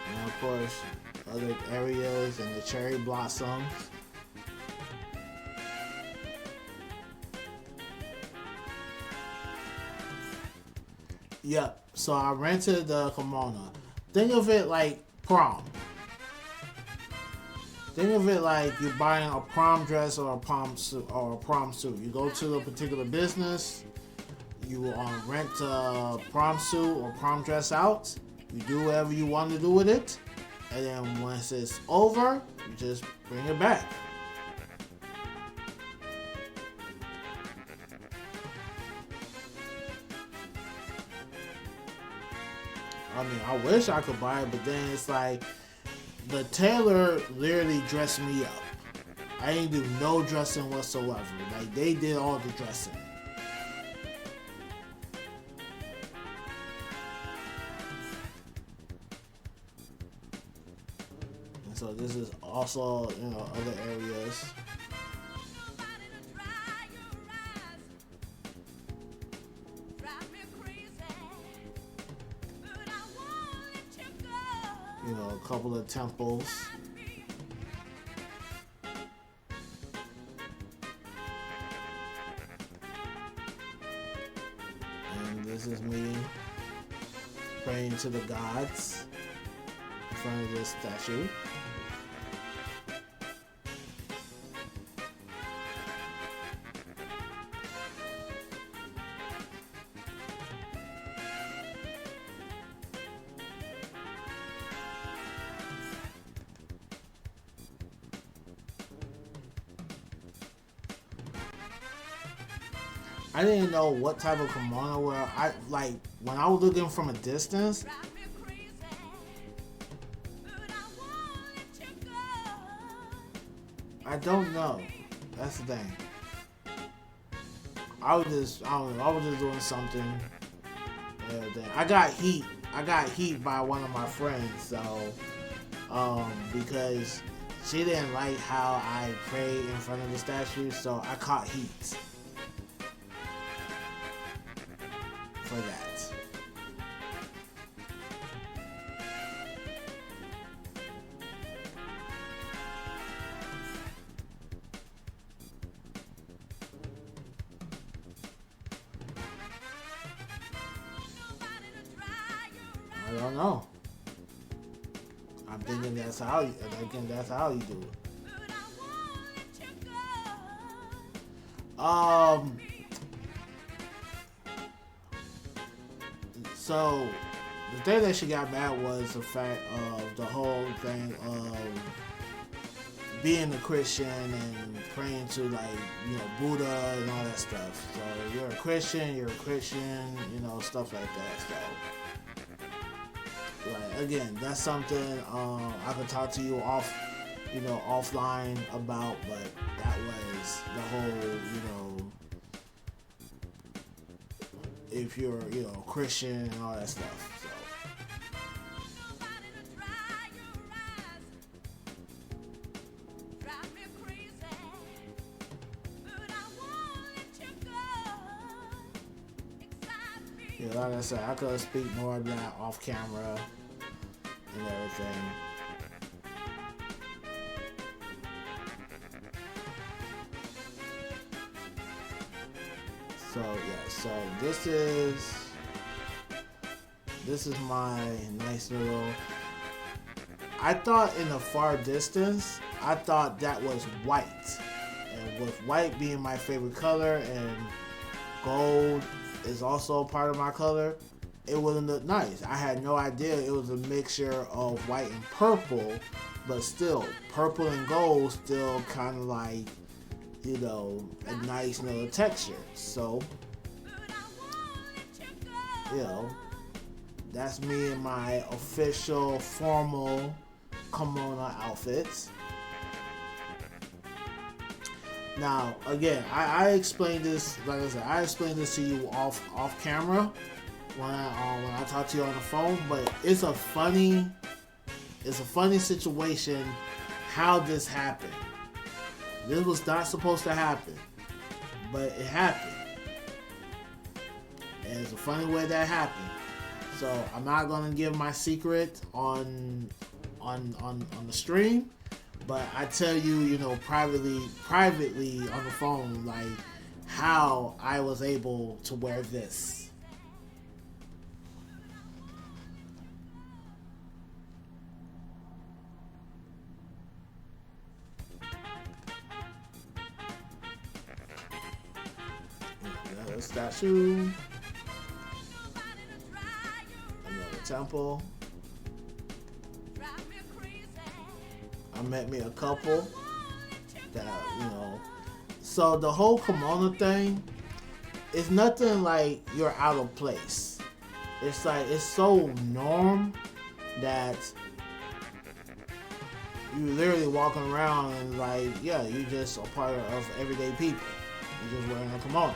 And of course, other areas and the cherry blossoms. Yep, so I rented the kimono. Think of it like prom. Think of it like you're buying a prom dress or a prom suit. You go to a particular business, you rent a prom suit or prom dress out. You do whatever you want to do with it, and then once it's over, you just bring it back. I mean, I wish I could buy it, but then it's like the tailor literally dressed me up. I didn't do no dressing whatsoever. Like, they did all the dressing. And so this is also, you know, other areas. You know, a couple of temples. And this is me praying to the gods in front of this statue. I didn't know what type of kimono wear. I like when I was looking from a distance. I don't know. That's the thing. I don't know. I was just doing something. I got heat. I got heat by one of my friends. So, because she didn't like how I prayed in front of the statue, so I caught heat for that. I don't know. I'm thinking that's how you do it. So the thing that she got mad was the fact of the whole thing of being a Christian and praying to, like, you know, Buddha and all that stuff. So you're a Christian, you know, stuff like that. So, like, again, that's something I could talk to you offline about, but that was the whole, you know, if you're, you know, Christian and all that stuff. So. Yeah, like I said, I could speak more of that off camera and everything. So yeah, so this is my nice little. I thought in the far distance, I thought that was white, and with white being my favorite color and gold is also part of my color, it wouldn't look nice. I had no idea it was a mixture of white and purple, but still, purple and gold still kind of like, you know, a nice little texture. So, you know, that's me in my official formal kimono outfits. Now, again, I explained this, like I said, I explained this to you off camera when I talk to you on the phone, but it's a funny situation how this happened. This was not supposed to happen, but it happened. And it's a funny way that happened. So I'm not gonna give my secret on the stream, but I tell you, you know, privately on the phone, like how I was able to wear this. Statue, another temple. I met me a couple that, you know. So the whole kimono thing is nothing like you're out of place. it's like it's so norm that you literally walking around and like, yeah, you just a part of everyday people. You're just wearing a kimono.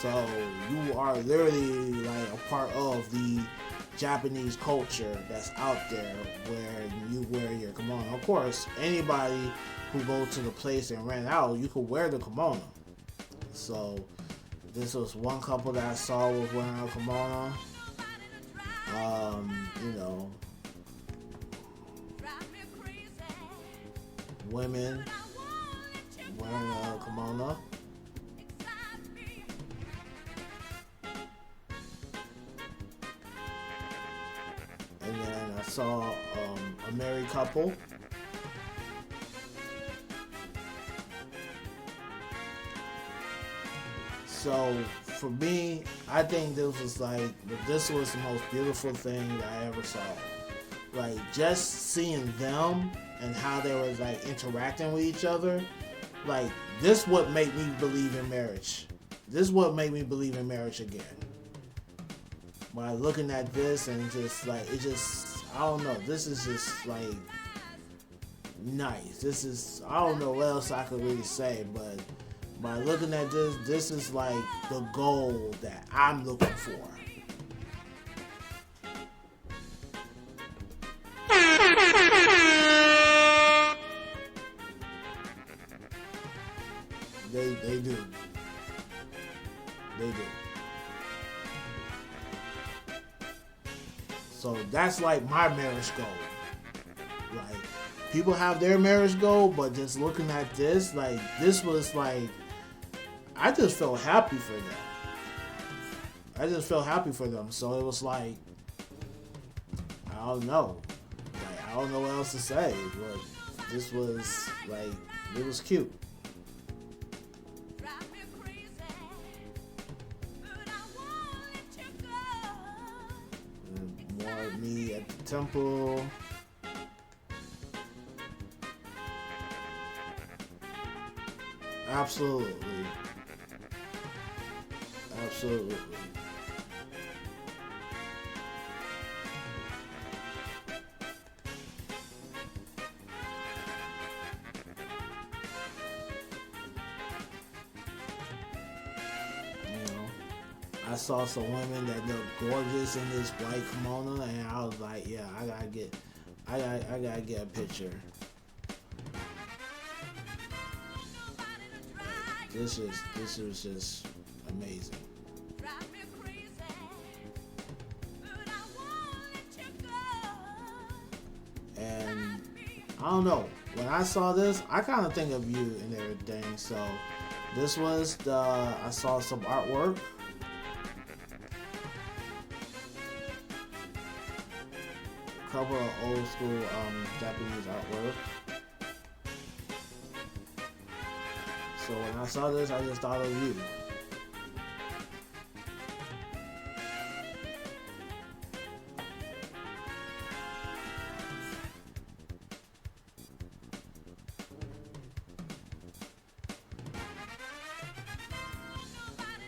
So you are literally like a part of the Japanese culture that's out there where you wear your kimono. Of course, anybody who goes to the place and rent out, you could wear the kimono. So this was one couple that I saw was wearing a kimono. You know, women wearing a kimono. And then I saw a married couple. So for me, I think this was the most beautiful thing that I ever saw. Like just seeing them and how they were like interacting with each other. Like this what made me believe in marriage. This is what made me believe in marriage again. By looking at this and just like it just I don't know. This is just like nice. This is I don't know what else I could really say, but by looking at this, this is like the goal that I'm looking for. They do. They do. So that's like my marriage goal. Like people have their marriage goal, but just looking at this, like this was like I just felt happy for them. I just felt happy for them. So it was like I don't know. Like I don't know what else to say. But this was like it was cute. More of me at the temple. Absolutely. Absolutely. You know, I saw some women that look gorgeous in this white kimono, and I was like, yeah, I gotta get a picture. This was just amazing. And I don't know. When I saw this, I kind of think of you and everything. So this was I saw some artwork. A couple of old school Japanese artwork. So when I saw this, I just thought of you.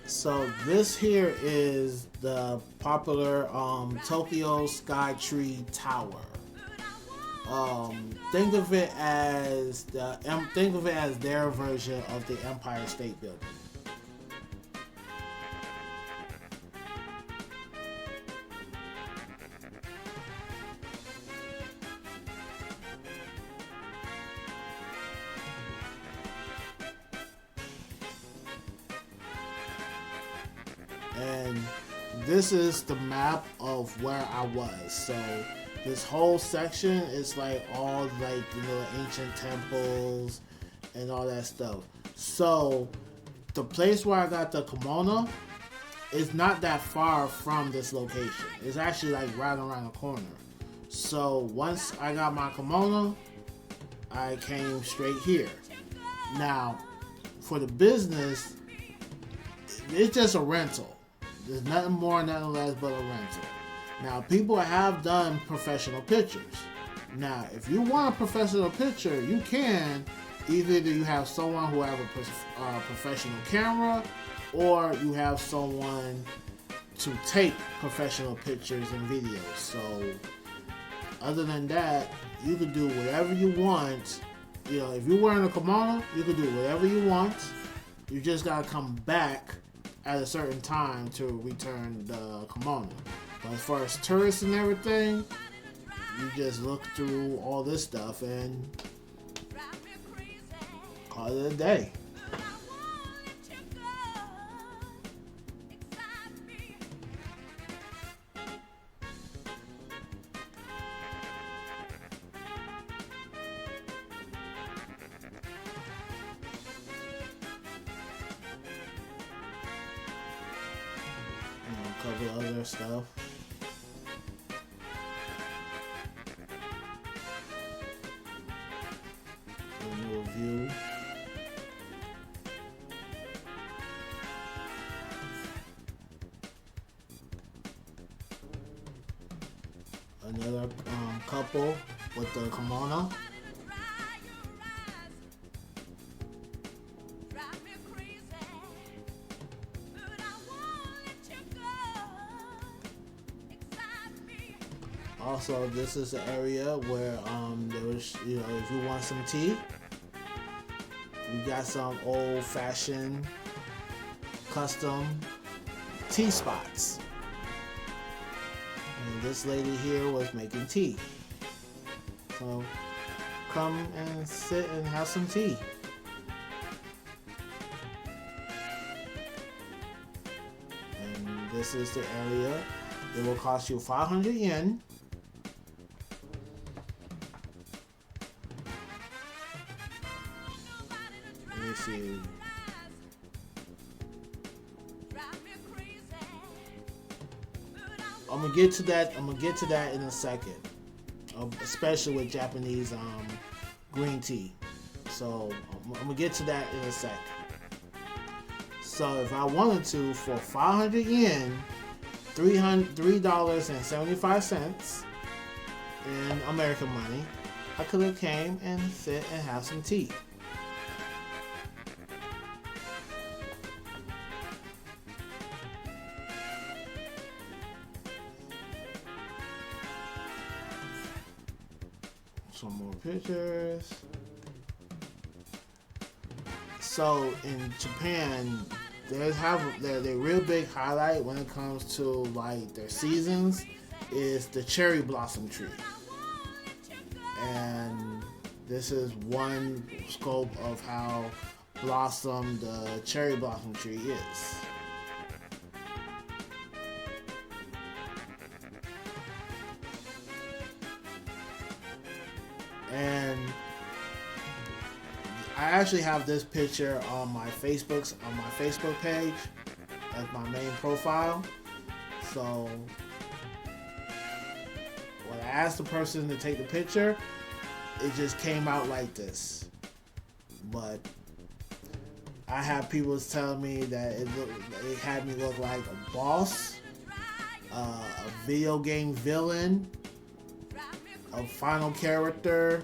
So this here is the popular Tokyo Skytree Tower. Think of it as their version of the Empire State Building. And this is the map of where I was. So this whole section is like all like the little ancient temples and all that stuff. So the place where I got the kimono is not that far from this location. It's actually like right around the corner. So once I got my kimono, I came straight here. Now, for the business, it's just a rental. There's nothing more, nothing less but a rental. Now, people have done professional pictures. Now, if you want a professional picture, you can, Either you have someone who have a professional camera, or you have someone to take professional pictures and videos. So other than that, you can do whatever you want. You know, if you're wearing a kimono, you can do whatever you want. You just gotta come back at a certain time to return the kimono. But as far as tourists and everything, you just look through all this stuff and call it a day. A couple other stuff. A little view. Another couple with the kimono. Also, this is the area where there was, you know, if you want some tea, you got some old-fashioned custom tea spots. And this lady here was making tea. So come and sit and have some tea. And this is the area. It will cost you 500 yen. Let me see. I'm gonna get to that. I'm gonna get to that in a second, especially with Japanese green tea. So I'm gonna get to that in a second. So if I wanted to, for 500 yen, $3.75 in American money, I could have came and sit and have some tea. Some more pictures. So in Japan, their real big highlight when it comes to like their seasons is the cherry blossom tree. And this is one scope of how blossom the cherry blossom tree is. And I actually have this picture on my Facebook page as my main profile. So when I asked the person to take the picture, it just came out like this. But I have people telling me that it had me look like a boss, a video game villain, a final character.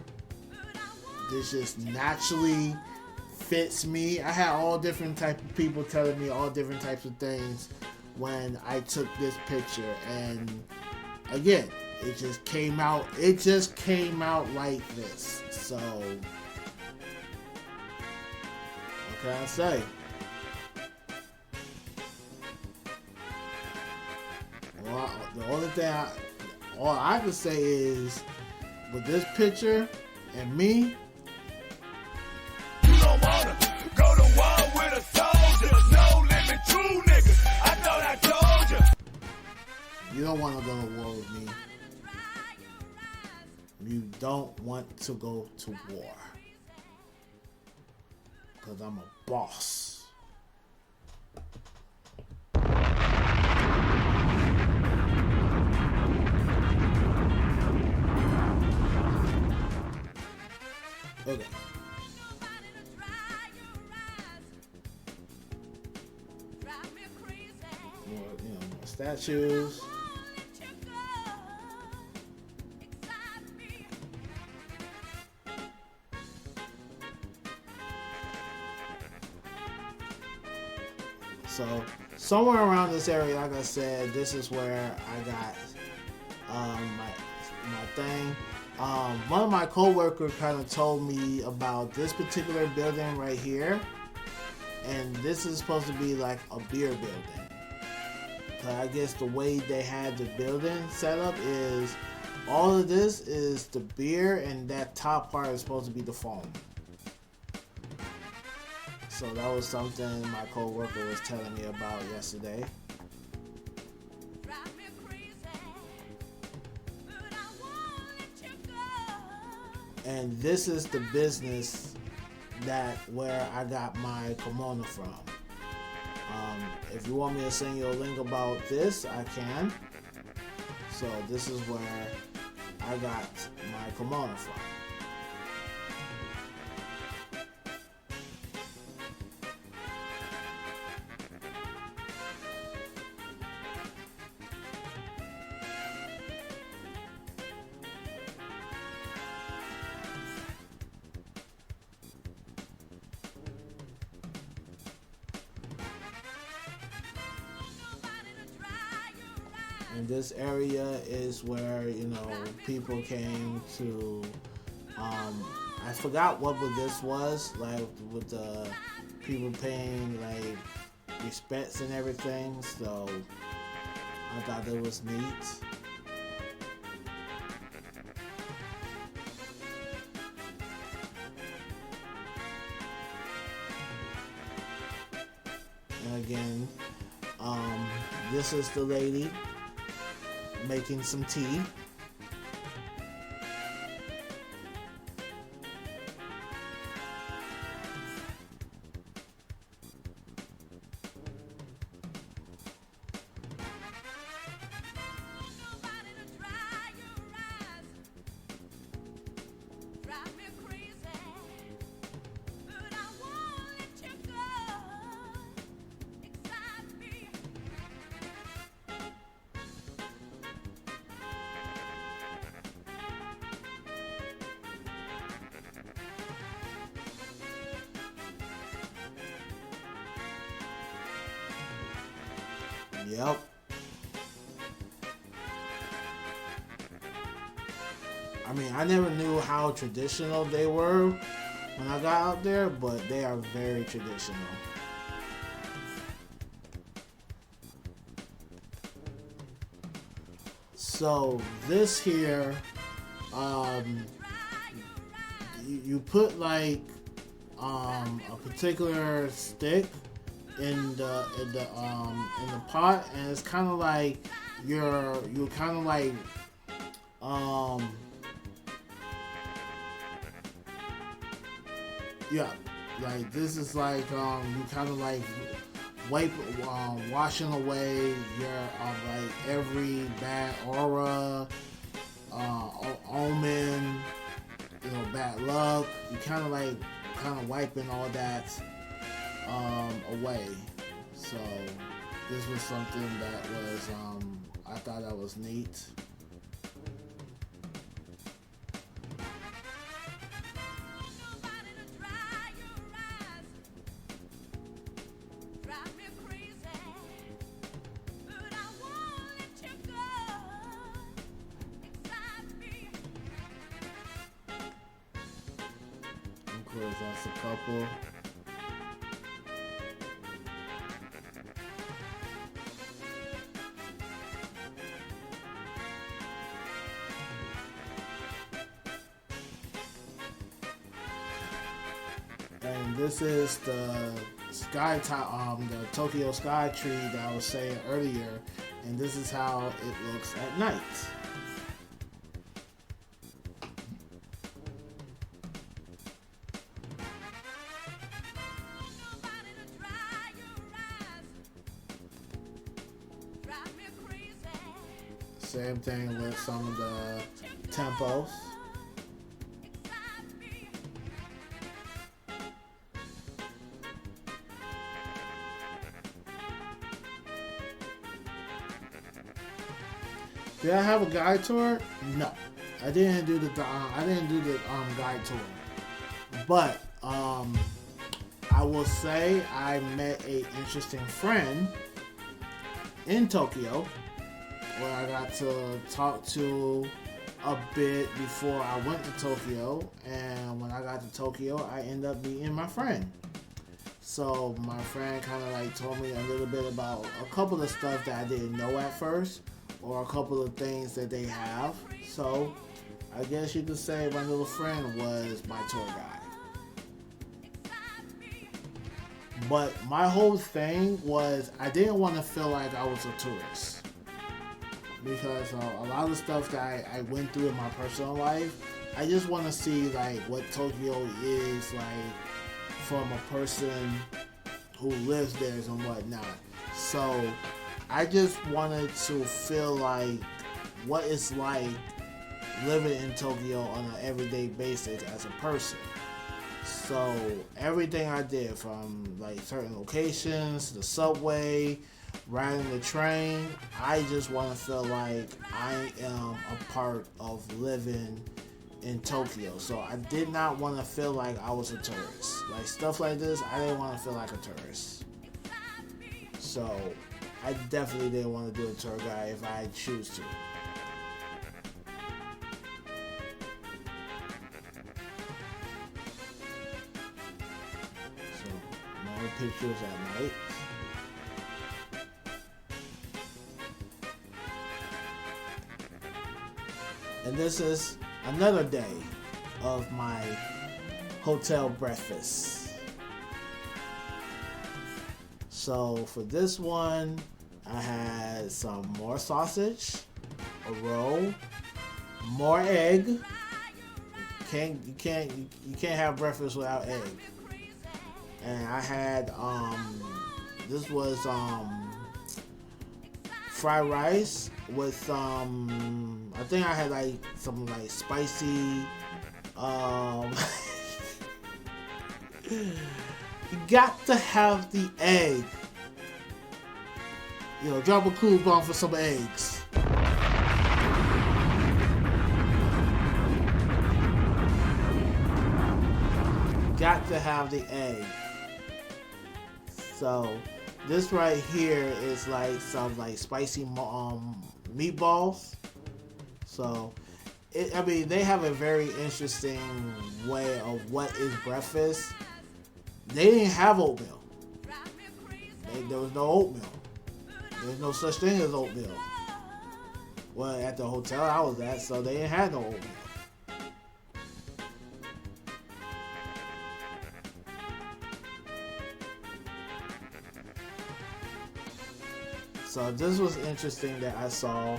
This just naturally fits me. I had all different type of people telling me all different types of things when I took this picture, and again, it just came out like this. So what can I say? Well, the only thing all I can say is, with this picture and me, you don't wanna go to war with a soldier. No limit, true niggas. I thought I told you. You don't want to go to war with me. You don't want to go to war. Because I'm a boss. Okay. More, more statues. So somewhere around this area, like I said, this is where I got my thing. One of my coworkers kind of told me about this particular building right here, and this is supposed to be like a beer building. But I guess the way they had the building set up is all of this is the beer, and that top part is supposed to be the foam. So that was something my coworker was telling me about yesterday. And this is the business where I got my kimono from. If you want me to send you a link about this, I can. So this is where I got my kimono from. And this area is where, you know, people came to, I forgot what this was, like with the people paying like respects and everything, so I thought it was neat. And again, this is the lady making some tea. Yep. I mean, I never knew how traditional they were when I got out there, but they are very traditional. So this here, you put like a particular stick in the pot, and it's kind of like you're kind of like yeah, like this is like you kind of like washing away your like every bad aura, omen, you know, bad luck. You kind of wiping all that away. So this was something that was I thought that was neat. Of course, that's a couple. And this is the sky top, the Tokyo sky tree that I was saying earlier, and this is how it looks at night. Same thing with some of the tempos. Did I have a guide tour? No, I didn't do the guide tour. But I I will say I met a interesting friend in Tokyo where I got to talk to a bit before I went to Tokyo, and when I got to Tokyo, I ended up meeting my friend. So my friend kind of like told me a little bit about a couple of stuff that I didn't know at first, or a couple of things that they have. So I guess you could say my little friend was my tour guide. But my whole thing was I didn't want to feel like I was a tourist, because a lot of the stuff that I went through in my personal life, I just want to see like what Tokyo is like from a person who lives there and whatnot. So I just wanted to feel like what it's like living in Tokyo on an everyday basis as a person. So everything I did, from like certain locations, the subway, riding the train, I just want to feel like I am a part of living in Tokyo. So I did not want to feel like I was a tourist. Like stuff like this, I didn't want to feel like a tourist. So I definitely didn't want to do a tour guide if I choose to. So more pictures at night. And this is another day of my hotel breakfast. So for this one, I had some more sausage, a roll, more egg. You can't have breakfast without egg. And I had this was fried rice with I think I had like some like spicy you got to have the egg. You know, drop a cool bomb for some eggs. Got to have the egg. So this right here is like some like spicy meatballs. So I mean, they have a very interesting way of what is breakfast. They didn't have oatmeal. There was no oatmeal. There's no such thing as oatmeal. Well, at the hotel I was at, so they didn't have no oatmeal. So this was interesting that I saw.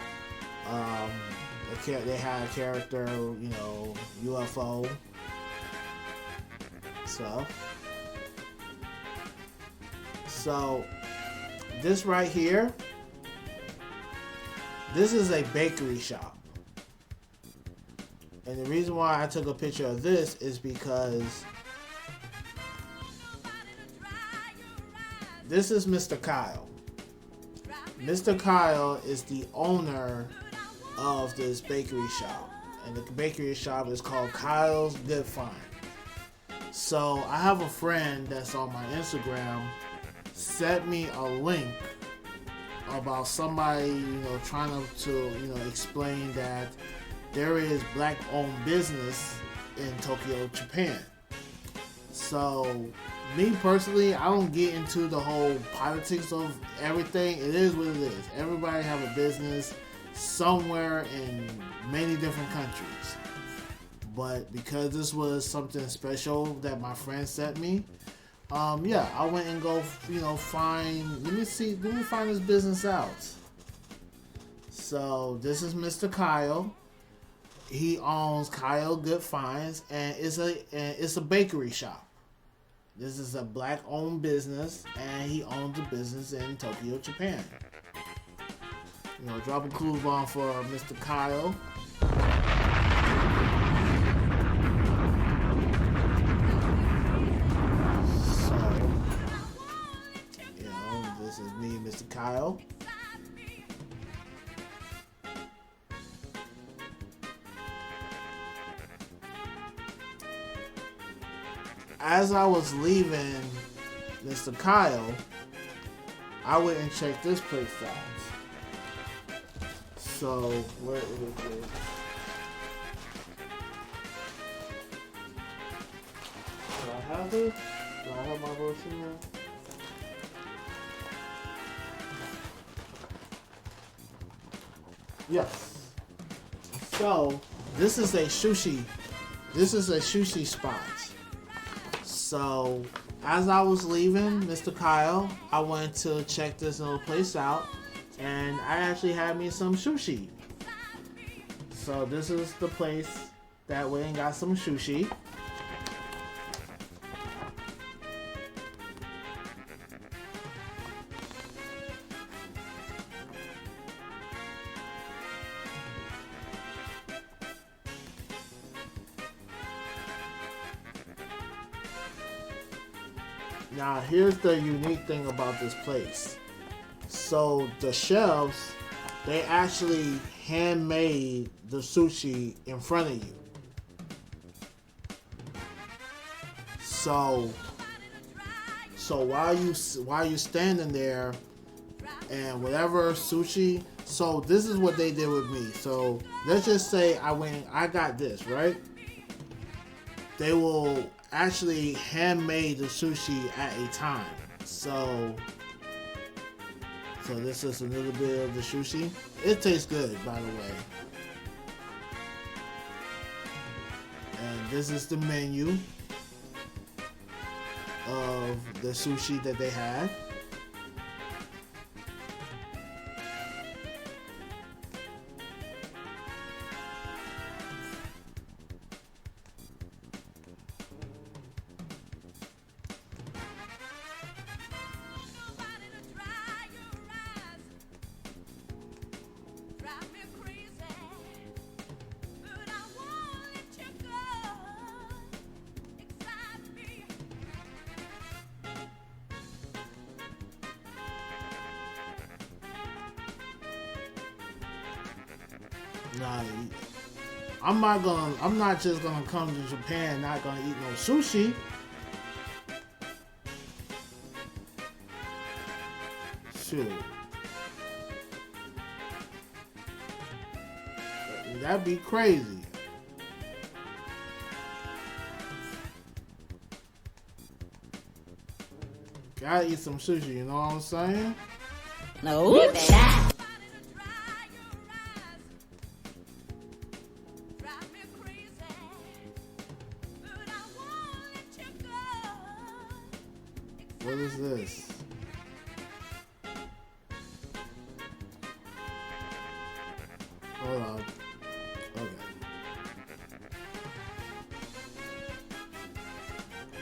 They had a character, you know, UFO stuff. So this right here, this is a bakery shop. And the reason why I took a picture of this is because this is Mr. Kyle. Mr. Kyle is the owner of this bakery shop, and the bakery shop is called Kyle's Good Find. So I have a friend that's on my Instagram sent me a link about somebody, you know, trying to you know, explain that there is black-owned business in Tokyo, Japan. So me personally, I don't get into the whole politics of everything. It is what it is. Everybody have a business somewhere in many different countries. But because this was something special that my friend sent me, yeah, I went and go, you know, let me find this business out. So this is Mr. Kyle. He owns Kyle Good Finds, and it's a bakery shop. This is a black-owned business, and he owns a business in Tokyo, Japan. You know, drop a cool bomb for Mr. Kyle. So, you know, this is me, Mr. Kyle. as I was leaving Mr. Kyle, I went and checked this place out. So, where is it? Do I have this? Do I have my roasting here? Yes. So, this is a sushi. This is a sushi spot. So, as I was leaving Mr. Kyle, I went to check this little place out, and I actually had me some sushi. So, this is the place that went and got some sushi. Now, here's the unique thing about this place. So, the chefs, they actually handmade the sushi in front of you. So while you standing there, and whatever sushi, so this is what they did with me. So let's just say I got this, right? They will actually handmade the sushi at a time. So this is a little bit of the sushi. It tastes good, by the way. And this is the menu of the sushi that they had. Nah, I'm not just gonna come to Japan and not gonna eat no sushi. Shoot. That'd be crazy. Gotta eat some sushi, you know what I'm saying? No. What is this? Hold on. Okay.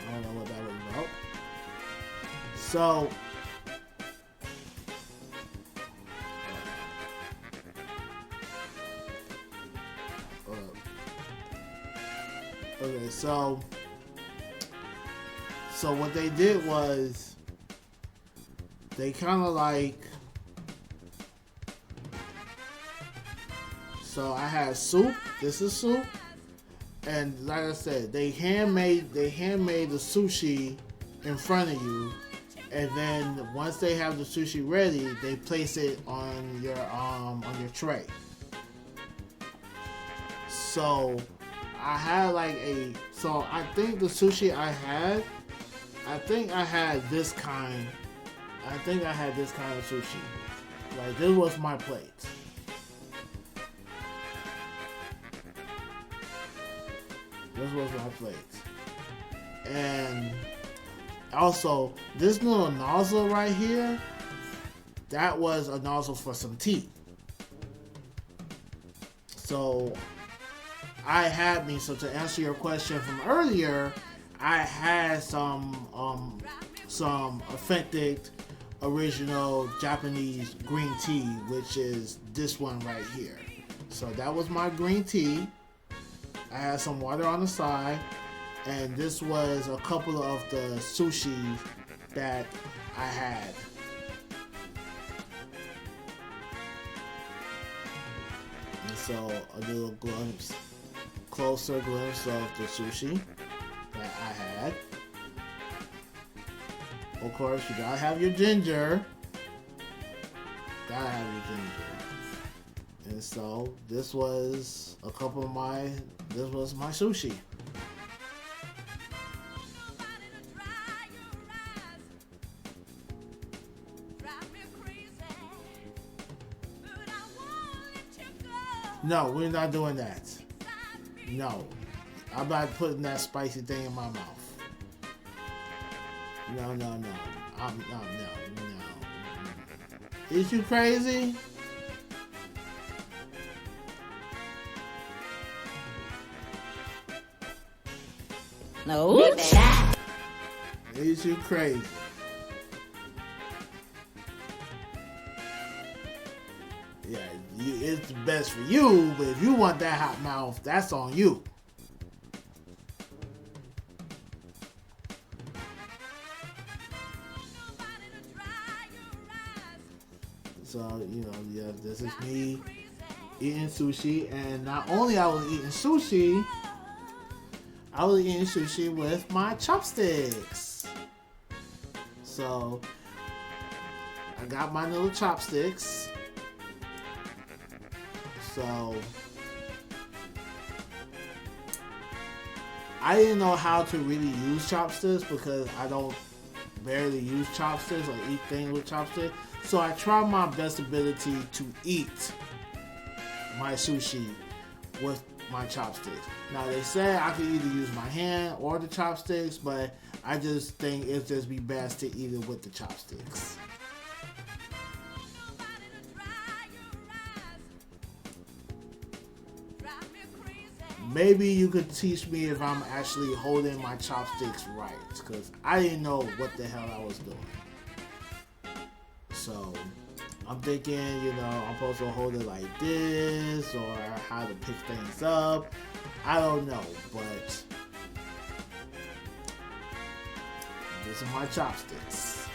I don't know what that was about. So, okay, so what they did was they kind of like, so I had soup. This is soup, and like I said, they handmade the sushi in front of you, and then once they have the sushi ready, they place it on your tray. So I had so I think the sushi I had this kind. I think I had this kind of sushi. Like, this was my plate. This was my plate. And also, this little nozzle right here, that was a nozzle for some tea. So so to answer your question from earlier, I had some authentic original Japanese green tea, which is this one right here. So that was my green tea. I had some water on the side, and this was a couple of the sushi that I had. And so a little closer glimpse of the sushi that I had. course, you gotta have your ginger. Gotta have your ginger. And so this was a couple of my. This was my sushi. No, we're not doing that. No. I'm not putting that spicy thing in my mouth. No. No. Is you crazy? No. Is you crazy? Yeah, it's the best for you, but if you want that hot mouth, that's on you. So, yeah, this is me eating sushi, and not only I was eating sushi, I was eating sushi with my chopsticks. So, I got my little chopsticks. So, I didn't know how to really use chopsticks because I don't barely use chopsticks or eat things with chopsticks. So I tried my best ability to eat my sushi with my chopsticks. Now they said I could either use my hand or the chopsticks, but I just think it'd just be best to eat it with the chopsticks. Maybe you could teach me if I'm actually holding my chopsticks right, because I didn't know what the hell I was doing. So, I'm thinking, I'm supposed to hold it like this, or how to pick things up. I don't know, but these are my chopsticks.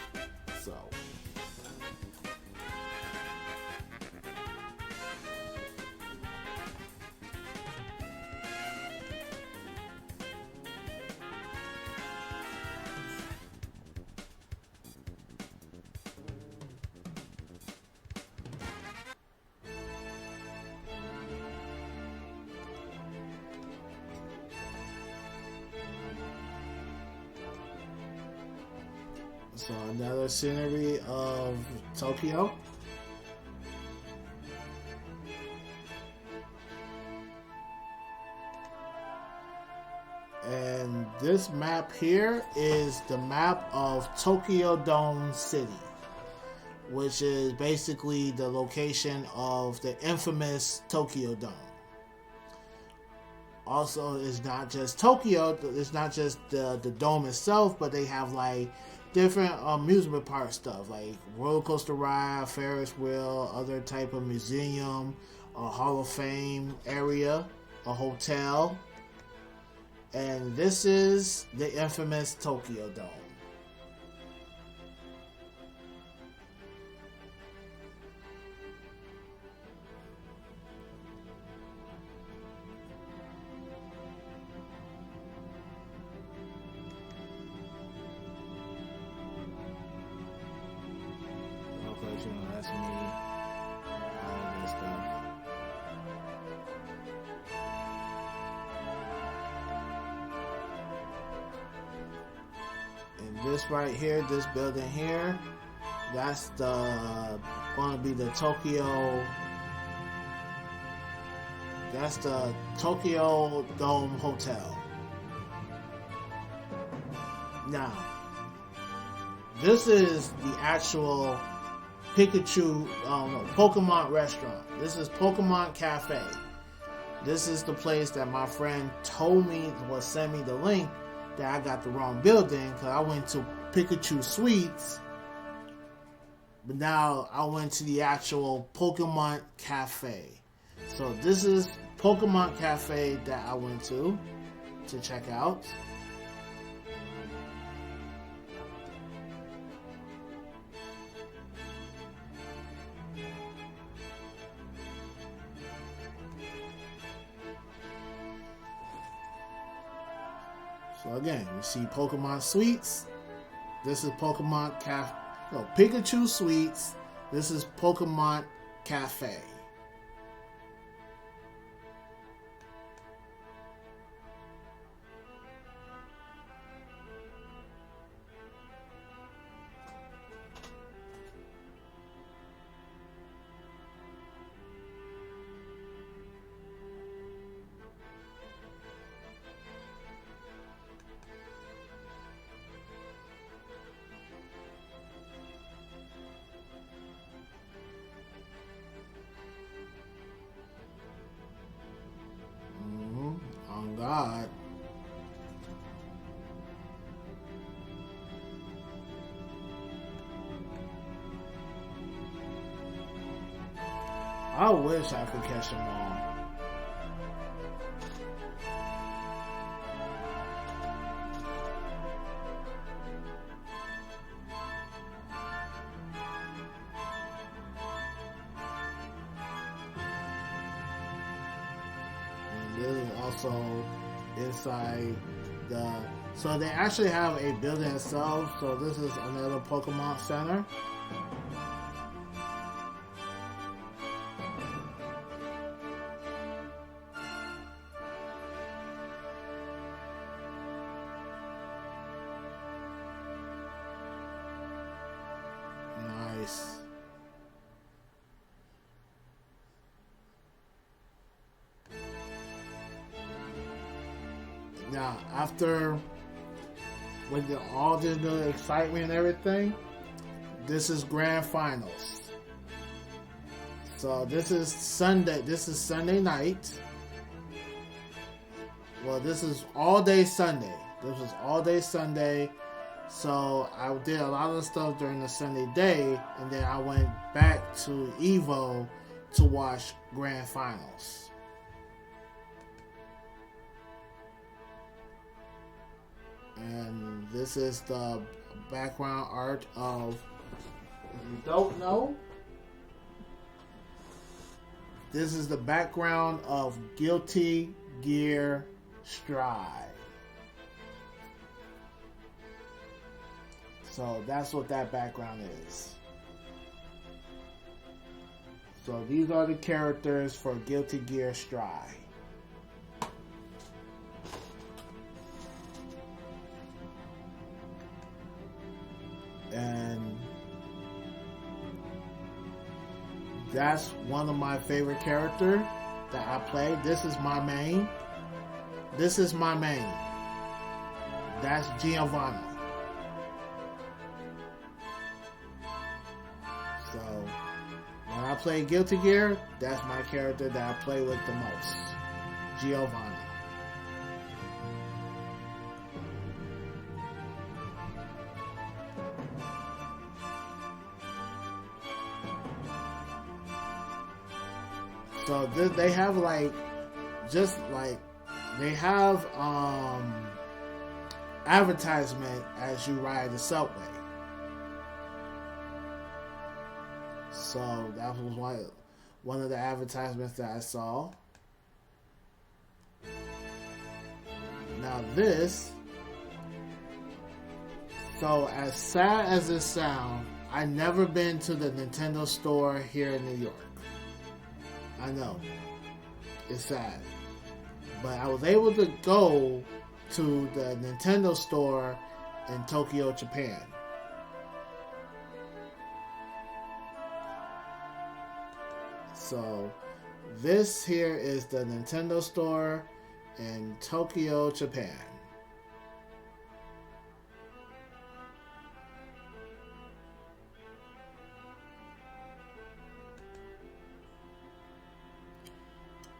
So. So another scenery of Tokyo. And this map here is the map of Tokyo Dome City, which is basically the location of the infamous Tokyo Dome. Also, it's not just Tokyo, it's not just the dome itself, but they have like different amusement park stuff like roller coaster ride, Ferris wheel, other type of museum, a Hall of Fame area, a hotel. And this is the infamous Tokyo Dome. That's me. All this stuff. And this right here, this building here, that's going to be the Tokyo. That's the Tokyo Dome Hotel. Now, this is the actual Pikachu, Pokemon restaurant. This is Pokemon Cafe. This is the place that my friend told me, sent me the link, that I got the wrong building because I went to Pikachu Suites, but now I went to the actual Pokemon Cafe. So this is Pokemon Cafe that I went to check out. So again, you see Pokemon Suites. This is Pokemon Pikachu Sweets. This is Pokemon Cafe. On God. I wish I could catch them all. And this is also inside the... So they actually have a building itself. So this is another Pokemon Center. Nice. Now, after with all the excitement and everything, this is grand finals. So this is Sunday. This is Sunday night. Well, this is all day Sunday. This was all day Sunday. So I did a lot of stuff during the Sunday day, and then I went back to EVO to watch grand finals. And this is the background art of, if you don't know, this is the background of Guilty Gear Strive. So that's what that background is. So these are the characters for Guilty Gear Strive. And that's one of my favorite characters that I play. This is my main. This is my main. That's Giovanna. So when I play Guilty Gear, that's my character that I play with the most. Giovanna. So they have they have advertisement as you ride the subway. So that was one of the advertisements that I saw. Now this, so as sad as it sounds, I never been to the Nintendo store here in New York. I know, it's sad, but I was able to go to the Nintendo store in Tokyo, Japan. So this here is the Nintendo store in Tokyo, Japan.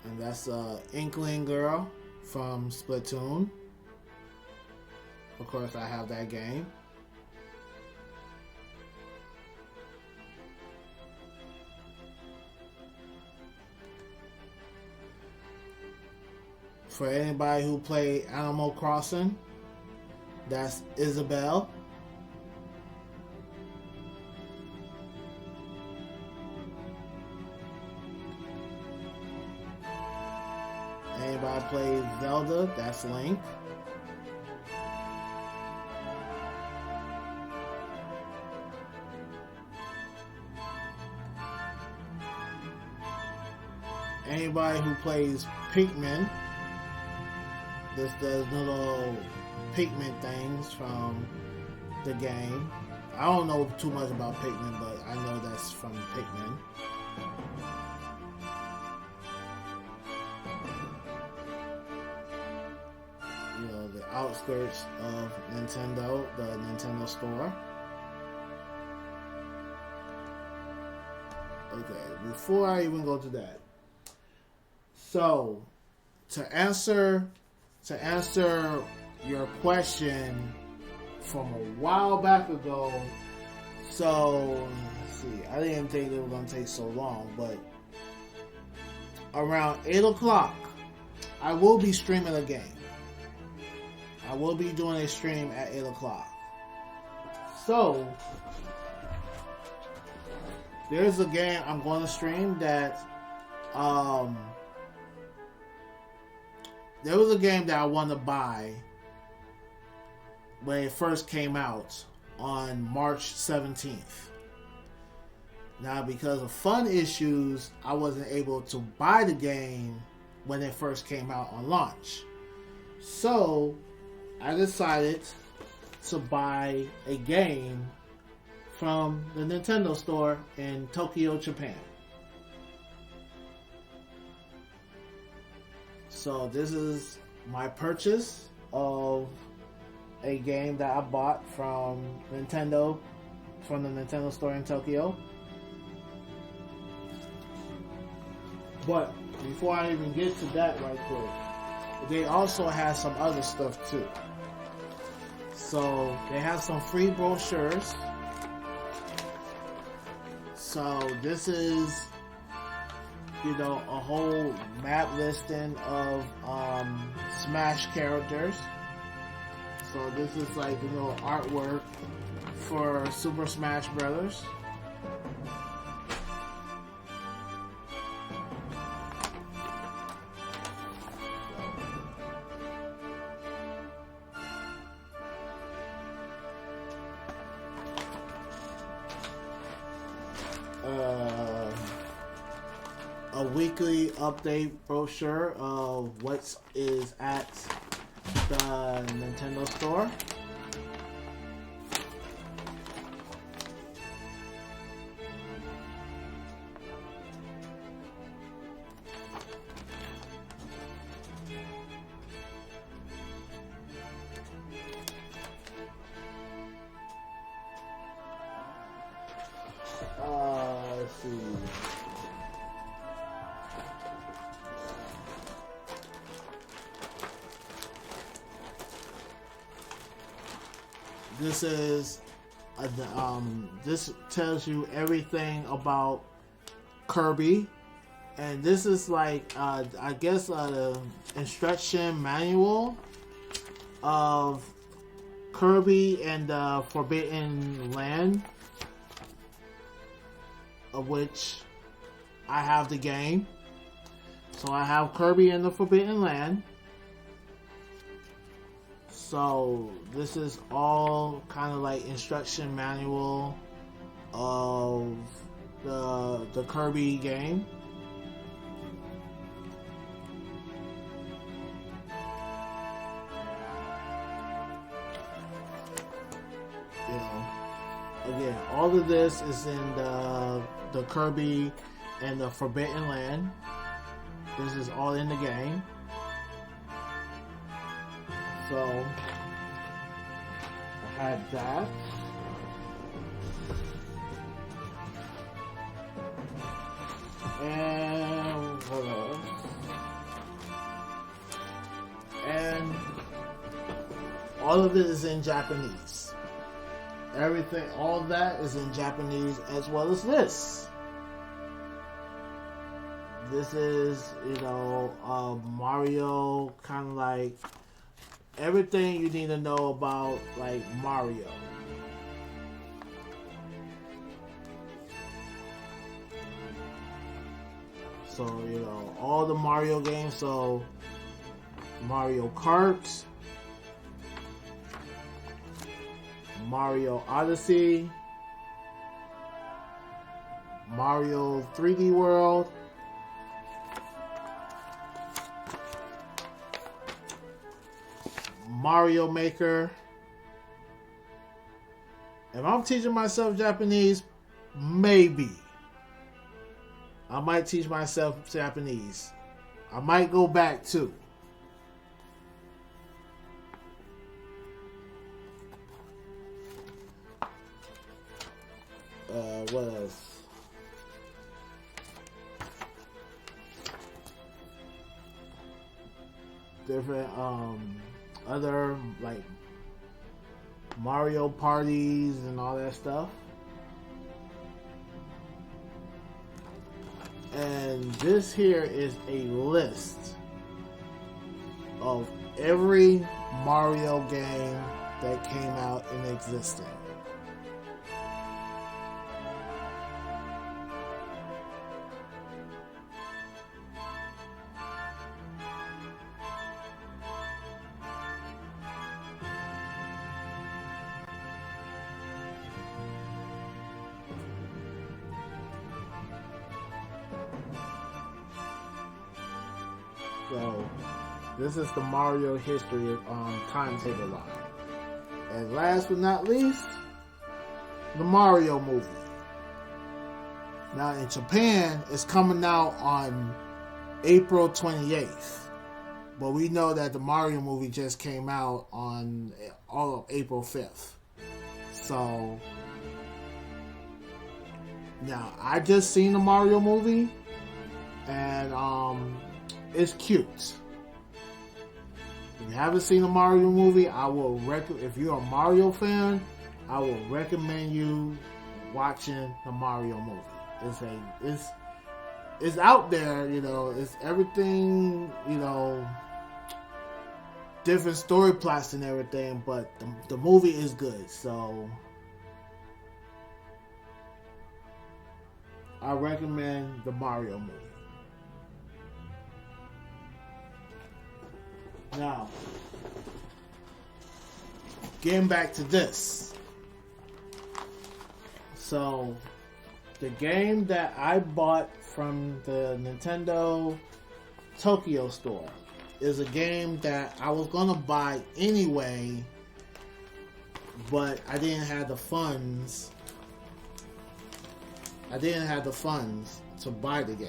And that's Inkling Girl from Splatoon. Of course, I have that game. For anybody who played Animal Crossing, that's Isabelle. Anybody played Zelda, that's Link. anybody who plays Pikmin, there's the little Pikmin things from the game. I don't know too much about Pikmin, but I know that's from Pikmin. You know, the outskirts of Nintendo, the Nintendo store. Okay, before I even go to that, so to answer your question from a while back ago, so let's see, I didn't think it was going to take so long, but around 8 o'clock, I will be streaming a game. I will be doing a stream at 8 o'clock. So, there's a game I'm going to stream that, there was a game that I wanted to buy when it first came out on March 17th. Now, because of fund issues, I wasn't able to buy the game when it first came out on launch. So, I decided to buy a game from the Nintendo store in Tokyo, Japan. So this is my purchase of a game that I bought from the Nintendo store in Tokyo. But before I even get to that right quick, they also have some other stuff too. So they have some free brochures. So this is, you know, a whole map listing of Smash characters. So this is like the little artwork for Super Smash Brothers. A weekly update brochure of what is at the Nintendo store. Let's see. This is this tells you everything about Kirby, and this is like I guess the instruction manual of Kirby and the Forbidden Land, of which I have the game. So I have Kirby and the Forbidden Land. So this is all kind of like instruction manual of the Kirby game. You know, again, all of this is in the Kirby and the Forbidden Land. This is all in the game. So I had that. And what else? And all of it is in Japanese. Everything, all of that is in Japanese, as well as this. This is, you know, Mario, kind of like everything you need to know about, like, Mario. So, you know, all the Mario games. So, Mario Kart, Mario Odyssey, Mario 3D World, Mario Maker. If I'm teaching myself Japanese, maybe. I might teach myself Japanese. I might go back too. What else? Different other like Mario parties and all that stuff. And this here is a list of every Mario game that came out in existence. So, this is the Mario history timetable line. And last but not least, the Mario movie. Now in Japan, it's coming out on April 28th. But we know that the Mario movie just came out on April 5th. So, now I just seen the Mario movie. And, it's cute. If you haven't seen the Mario movie, I will if you're a Mario fan, I will recommend you watching the Mario movie. It's out there, you know, it's everything, you know, different story plots and everything, but the movie is good, so I recommend the Mario movie. Now, getting back to this. So, the game that I bought from the Nintendo Tokyo store is a game that I was going to buy anyway, but I didn't have the funds. To buy the game.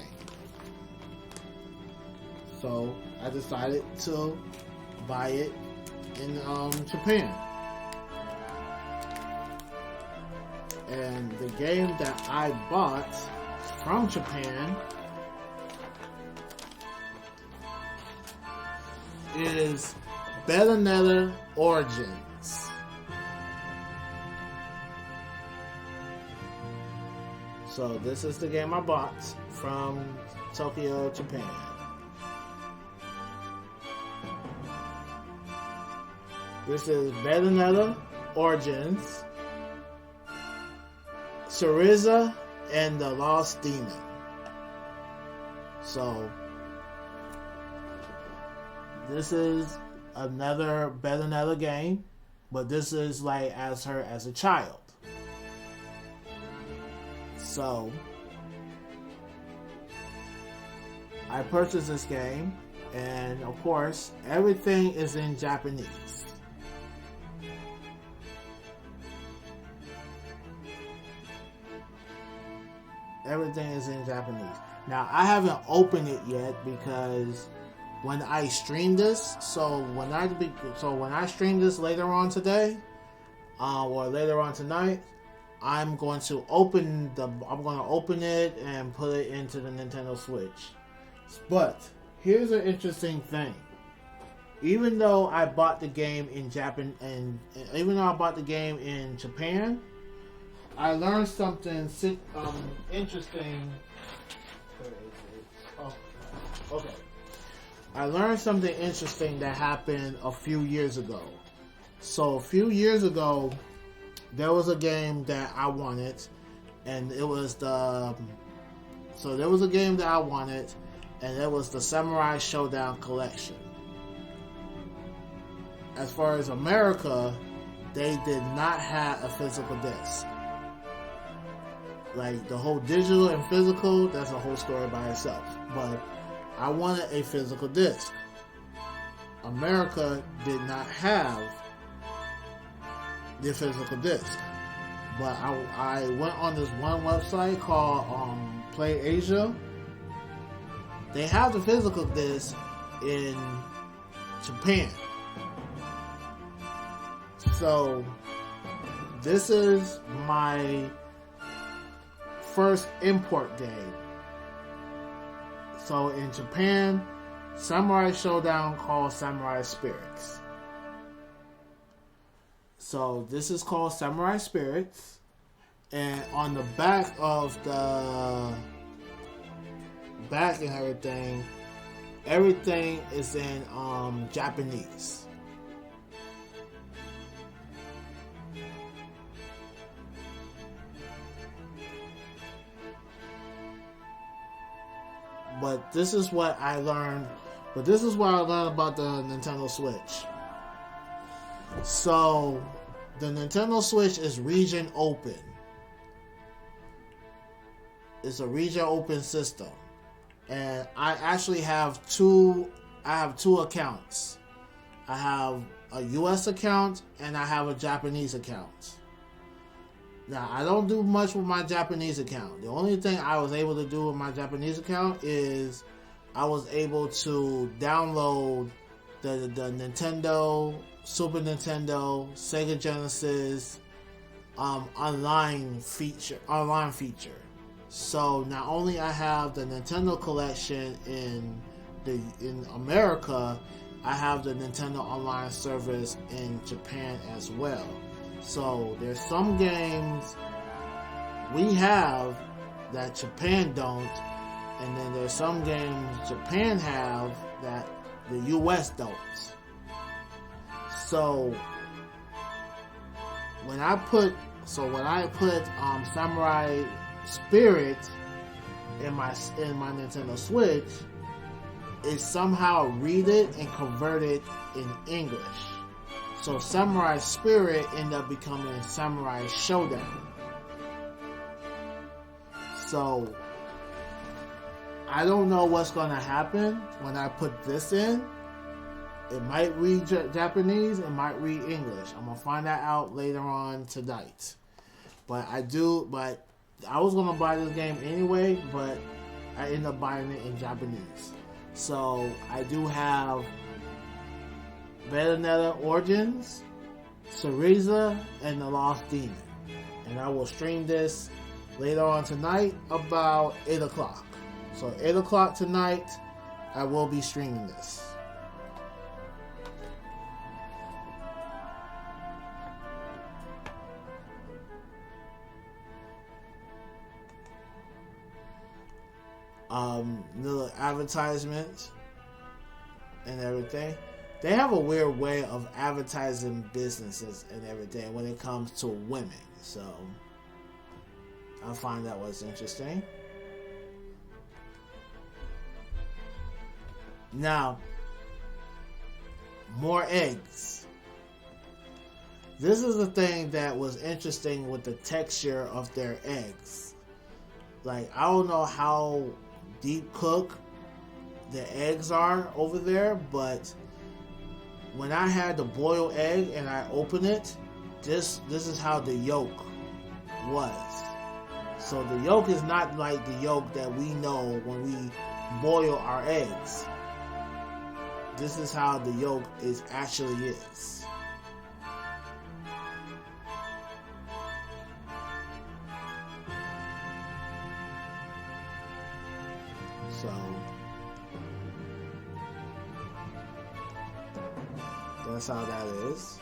So, I decided to buy it in Japan. And the game that I bought from Japan is Bayonetta Origins. So this is the game I bought from Tokyo, Japan. This is Bayonetta Origins, Syriza, and the Lost Demon. So, this is another Bayonetta game, but this is like as her as a child. So, I purchased this game, and of course, everything is in Japanese. Everything is in Japanese. Now, I haven't opened it yet because when I stream this, so when I stream this later on today, or later on tonight, I'm going to open it and put it into the Nintendo Switch. But here's an interesting thing. Even though I bought the game in Japan, and even though I bought the game in Japan, I learned something interesting. Oh, okay. I learned something interesting that happened a few years ago. So a few years ago, there was a game that I wanted, and it was the Samurai Showdown Collection. As far as America, they did not have a physical disc. Like the whole digital and physical, that's a whole story by itself. But I wanted a physical disc. America did not have the physical disc. But I went on this one website called Play Asia. They have the physical disc in Japan. So this is my first import game. So in Japan, Samurai Showdown called Samurai Spirits. So this is called Samurai Spirits, and on the back of the back and everything is in Japanese. But this is what I learned. But this is what I learned about the Nintendo Switch. So, the Nintendo Switch is region open. It's a region open system. And I actually have two accounts. I have a US account and I have a Japanese account. Now, I don't do much with my Japanese account. The only thing I was able to do with my Japanese account is I was able to download the Nintendo, Super Nintendo, Sega Genesis online feature. So not only I have the Nintendo collection in America, I have the Nintendo online service in Japan as well. So there's some games we have that Japan don't, and then there's some games Japan have that the US don't. So when I put Samurai Spirit in my Nintendo Switch, it somehow read it and convert it in English. So Samurai Spirit ended up becoming Samurai Showdown. So I don't know what's going to happen when I put this in. It might read Japanese, it might read English. I'm going to find that out later on tonight. But I was going to buy this game anyway, but I ended up buying it in Japanese. So I do have Bayonetta Origins, Syriza, and the Lost Demon. And I will stream this later on tonight about 8 o'clock. So 8 o'clock tonight, I will be streaming this. Little advertisements and everything. They have a weird way of advertising businesses and everything when it comes to women. So I find that was interesting. Now, more eggs. This is the thing that was interesting with the texture of their eggs. Like, I don't know how deep cook the eggs are over there, but when I had the boiled egg and I opened it, this is how the yolk was. So the yolk is not like the yolk that we know when we boil our eggs. This is how the yolk actually is. So that's how that is.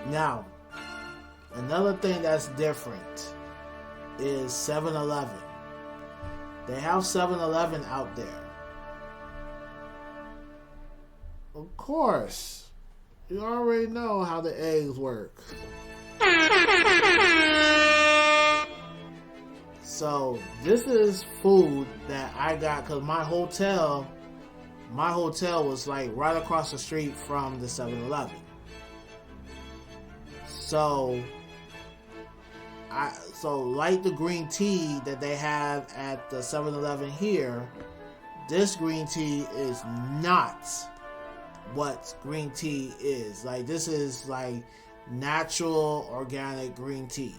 Now, another thing that's different is 7-Eleven. They have 7-Eleven out there. Of course, you already know how the eggs work. So this is food that I got because my hotel was like right across the street from the 7-Eleven. So So like the green tea that they have at the 7-Eleven here, this green tea is not what green tea is. Like, this is like natural organic green tea.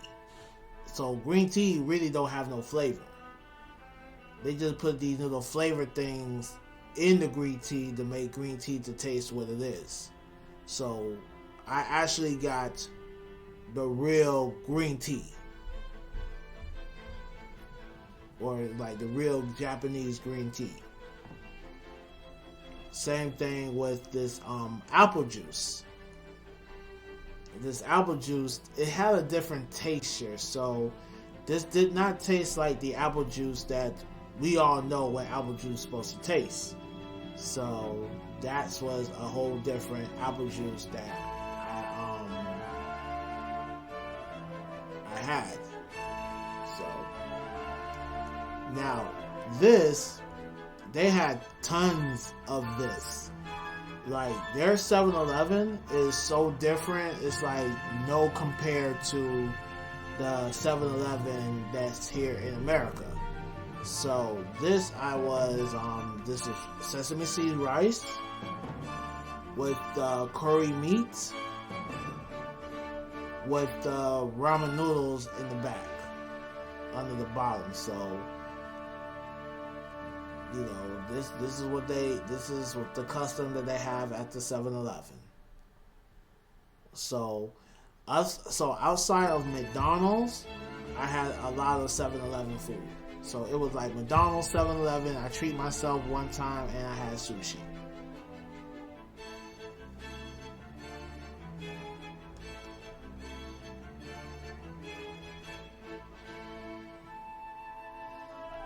So green tea really don't have no flavor. They just put these little flavor things in the green tea to make green tea to taste what it is. So I actually got the real green tea, or like the real Japanese green tea. Same thing with this apple juice. This apple juice, it had a different texture, so this did not taste like the apple juice that we all know what apple juice is supposed to taste. So that was a whole different apple juice that I had. So now this, they had tons of this. Like, their 7-Eleven is so different. It's like no compared to the 7-Eleven that's here in America. So this this is sesame seed rice with curry meat with ramen noodles in the back under the bottom. So, you know, this is what the custom that they have at the 7-Eleven. So outside of McDonald's, I had a lot of 7-Eleven food. So it was like McDonald's, 7-Eleven, I treat myself one time, and I had sushi.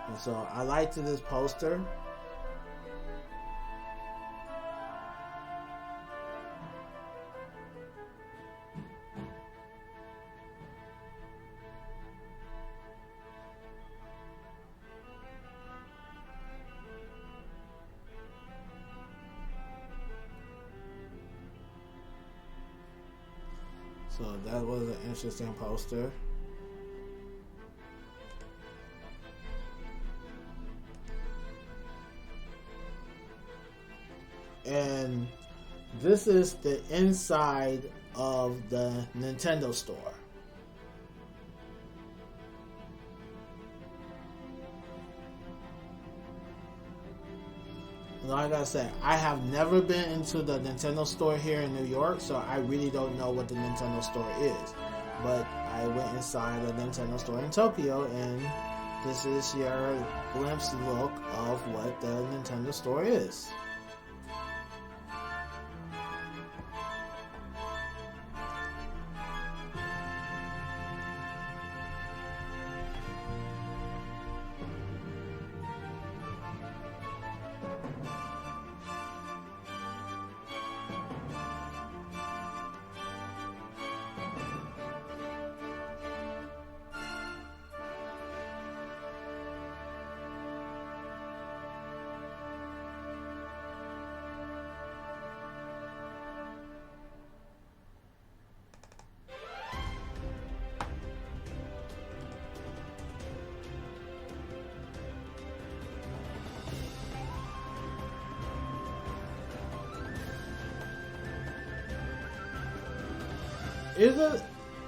And so I liked this poster. So that was an interesting poster. And this is the inside of the Nintendo store. Like I said, I have never been into the Nintendo store here in New York, so I really don't know what the Nintendo store is. But I went inside the Nintendo store in Tokyo, and this is your glimpse look of what the Nintendo store is.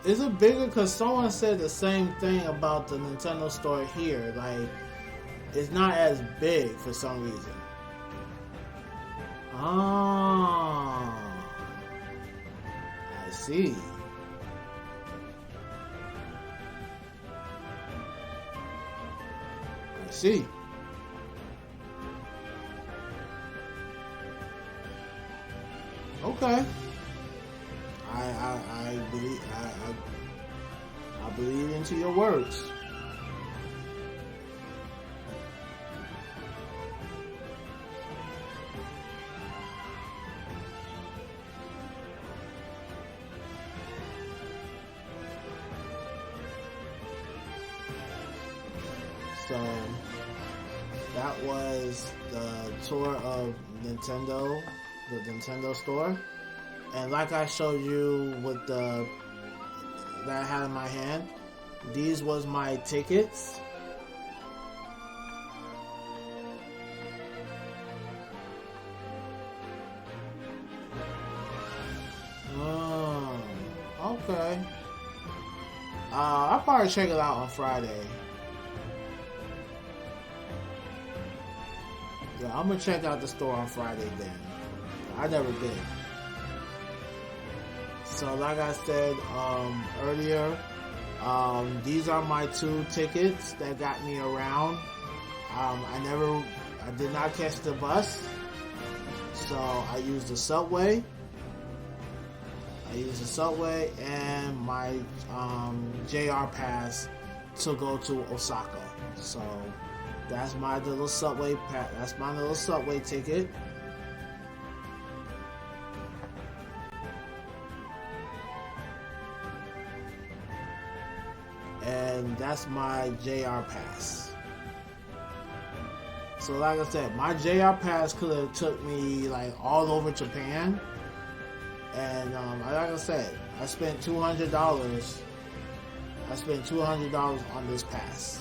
Is it bigger? Because someone said the same thing about the Nintendo store here. Like, it's not as big for some reason. Ah, I see. I see. Okay. I believe into your words. So that was the tour of Nintendo, the Nintendo store. And like I showed you with that I had in my hand, these was my tickets. Okay. I'll probably check it out on Friday. Yeah, I'm gonna check out the store on Friday then. I never did. So like I said earlier, these are my 2 tickets that got me around. I did not catch the bus, so I used the subway. And my JR pass to go to Osaka. So that's my little subway That's my little subway ticket. And that's my JR pass. So like I said, my JR pass could have took me like all over Japan. And like I said, I spent $200. I spent $200 on this pass.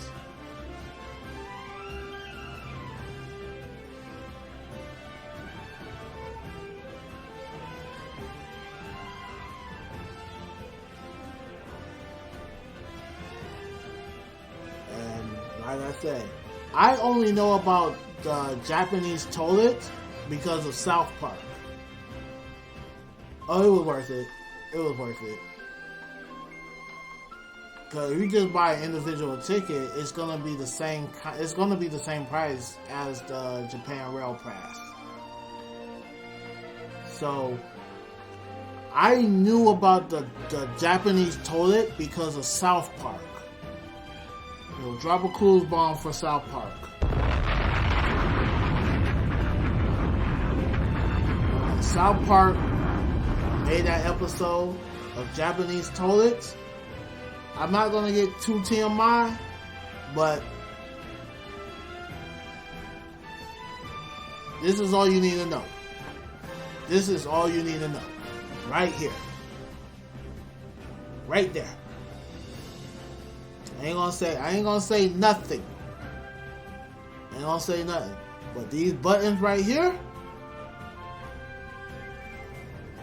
And like I said, I only know about the Japanese toilet because of South Park. Oh, it was worth it. It was worth it. Cause if you just buy an individual ticket, it's gonna be the same. It's gonna be the same price as the Japan Rail Pass. So I knew about the Japanese toilet because of South Park. You know, drop a cruise bomb for South Park. South Park made that episode of Japanese toilets. I'm not gonna get too TMI, but this is all you need to know. This is all you need to know. Right here. Right there. I ain't gonna say nothing. I ain't gonna say nothing. But these buttons right here,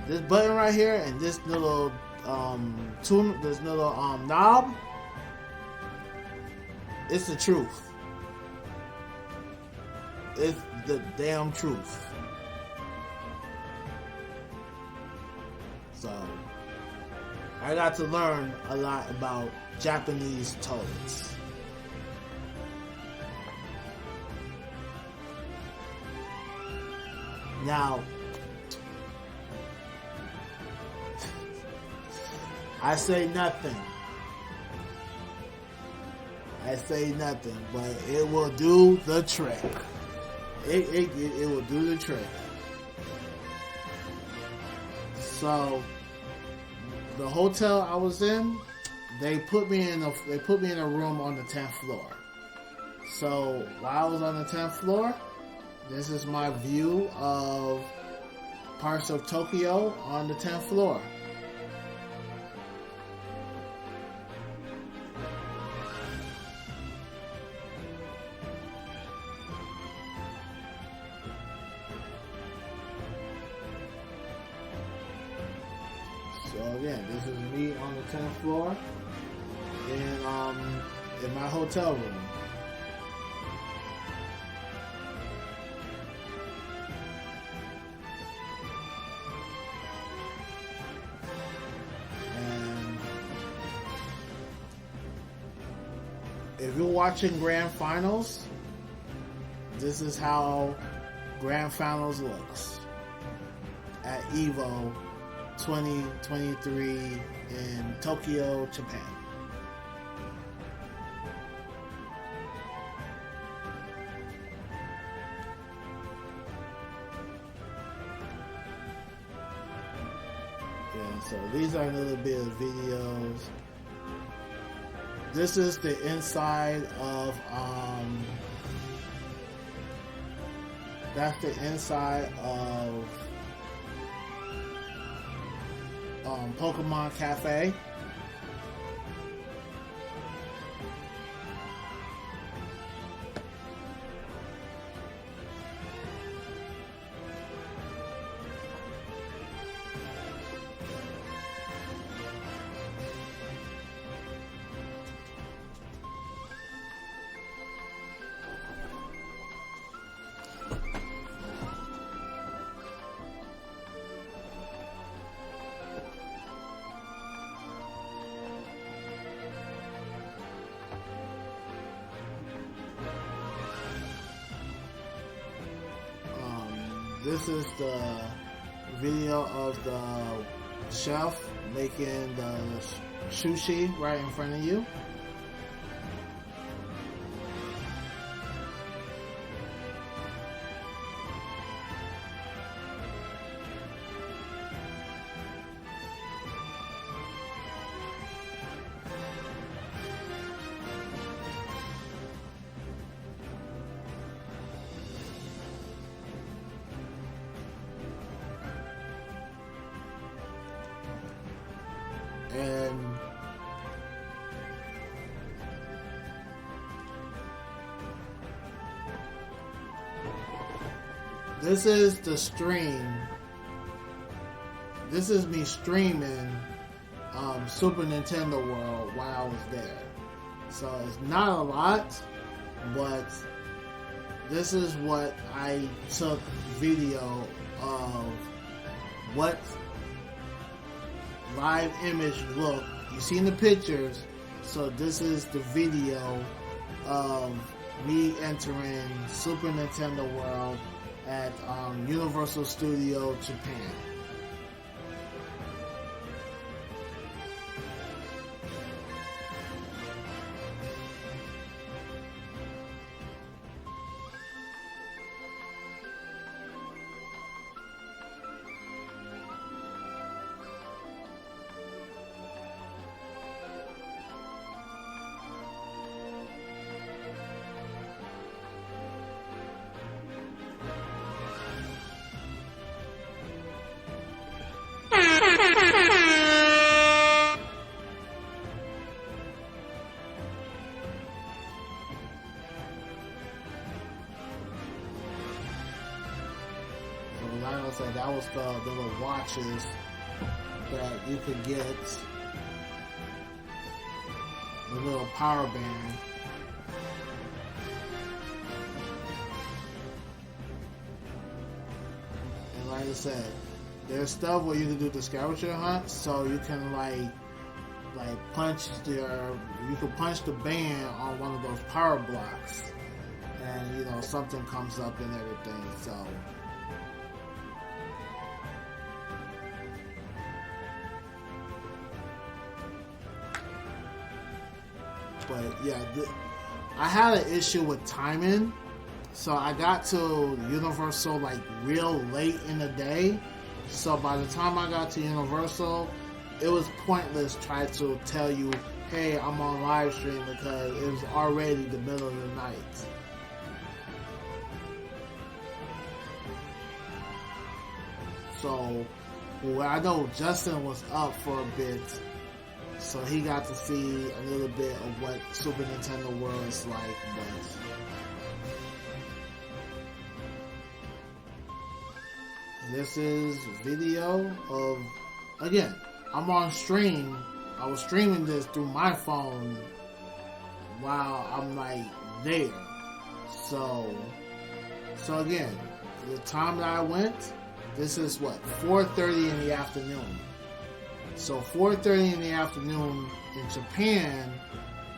this button right here and this little knob, it's the truth. It's the damn truth. So I got to learn a lot about Japanese toilets. Now, I say nothing, but it will do the trick. It will do the trick. So, the hotel I was in, they put me in a room on the 10th floor. So while I was on the 10th floor, this is my view of parts of Tokyo on the 10th floor. So again, this is me on the 10th floor in my hotel room. And if you're watching Grand Finals, this is how Grand Finals looks at EVO 2023 in Tokyo, Japan. Yeah, so these are a little bit of videos. This is the inside of that's the inside of Pokemon Cafe. this is the video of the chef making the sushi right in front of you. And this is the stream. This is me streaming Super Nintendo World while I was there. So it's not a lot, but this is what I took video of what live image look. You seen the pictures, so this is the video of me entering Super Nintendo World at Universal Studio Japan. Like I said, that was the little watches that you could get. The little power band. And like I said, there's stuff where you can do the scavenger hunt, so you can like punch you can punch the band on one of those power blocks, and you know something comes up and everything. So. But yeah, I had an issue with timing, so I got to Universal like real late in the day. So by the time I got to Universal, it was pointless trying to tell you, hey, I'm on live stream, because it was already the middle of the night. So, well, I know Justin was up for a bit, so he got to see a little bit of what Super Nintendo World is like, but this is video of, again, I'm on stream. I was streaming this through my phone while I'm like there. So again, the time that I went, this is what, 4:30 in the afternoon. So 4:30 in the afternoon in Japan,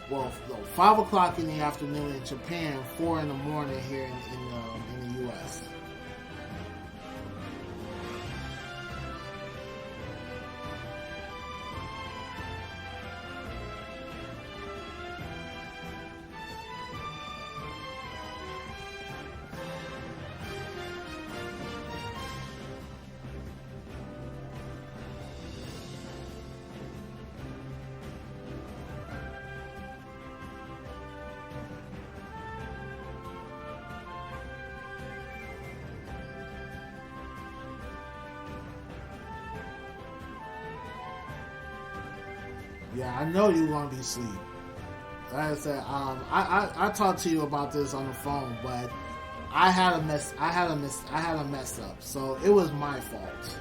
well, no, 5 o'clock in the afternoon in Japan, 4 in the morning here in the U.S. Yeah, I know you want to be asleep. Like I said, I talked to you about this on the phone, but I had a mess up, so it was my fault.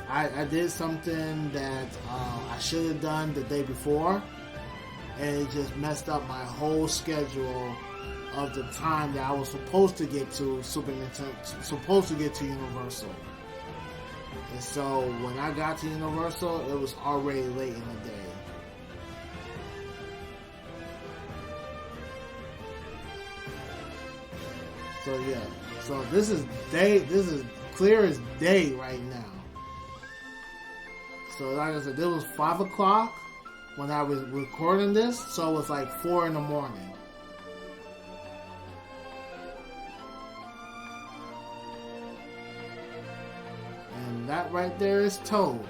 I did something that I should have done the day before, and it just messed up my whole schedule of the time that I was supposed to get to Super Nintendo, supposed to get to Universal. And so when I got to Universal, it was already late in the day. So yeah, So this is clear as day right now. So like I said, it was 5 o'clock when I was recording this, so it was like 4 in the morning. And that right there is Toad.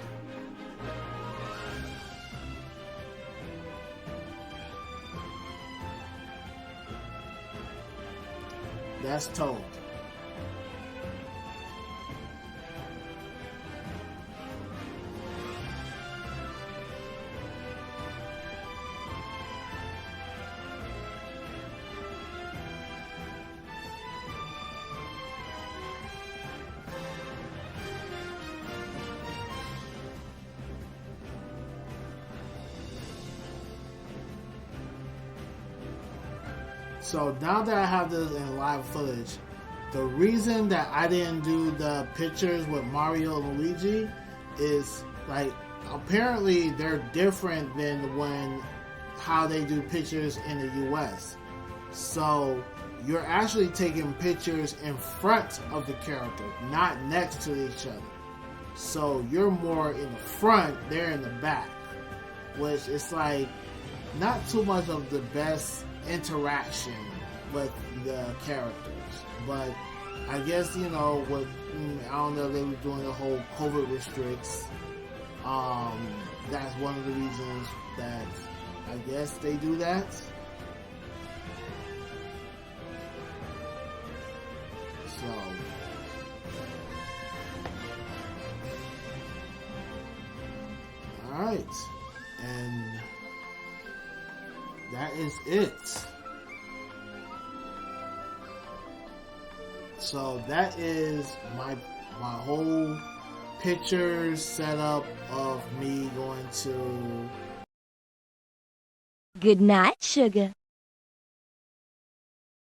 That's Toad. So now that I have this in live footage, the reason that I didn't do the pictures with Mario and Luigi is like apparently they're different than how they do pictures in the US. So you're actually taking pictures in front of the character, not next to each other. So you're more in the front, they're in the back, which is like not too much of the best interaction with the characters. But I guess, you know, I don't know, they were doing the whole COVID restricts. That's one of the reasons that I guess they do that. So alright, and that is it. So that is my whole picture setup of me going to. Good night, sugar.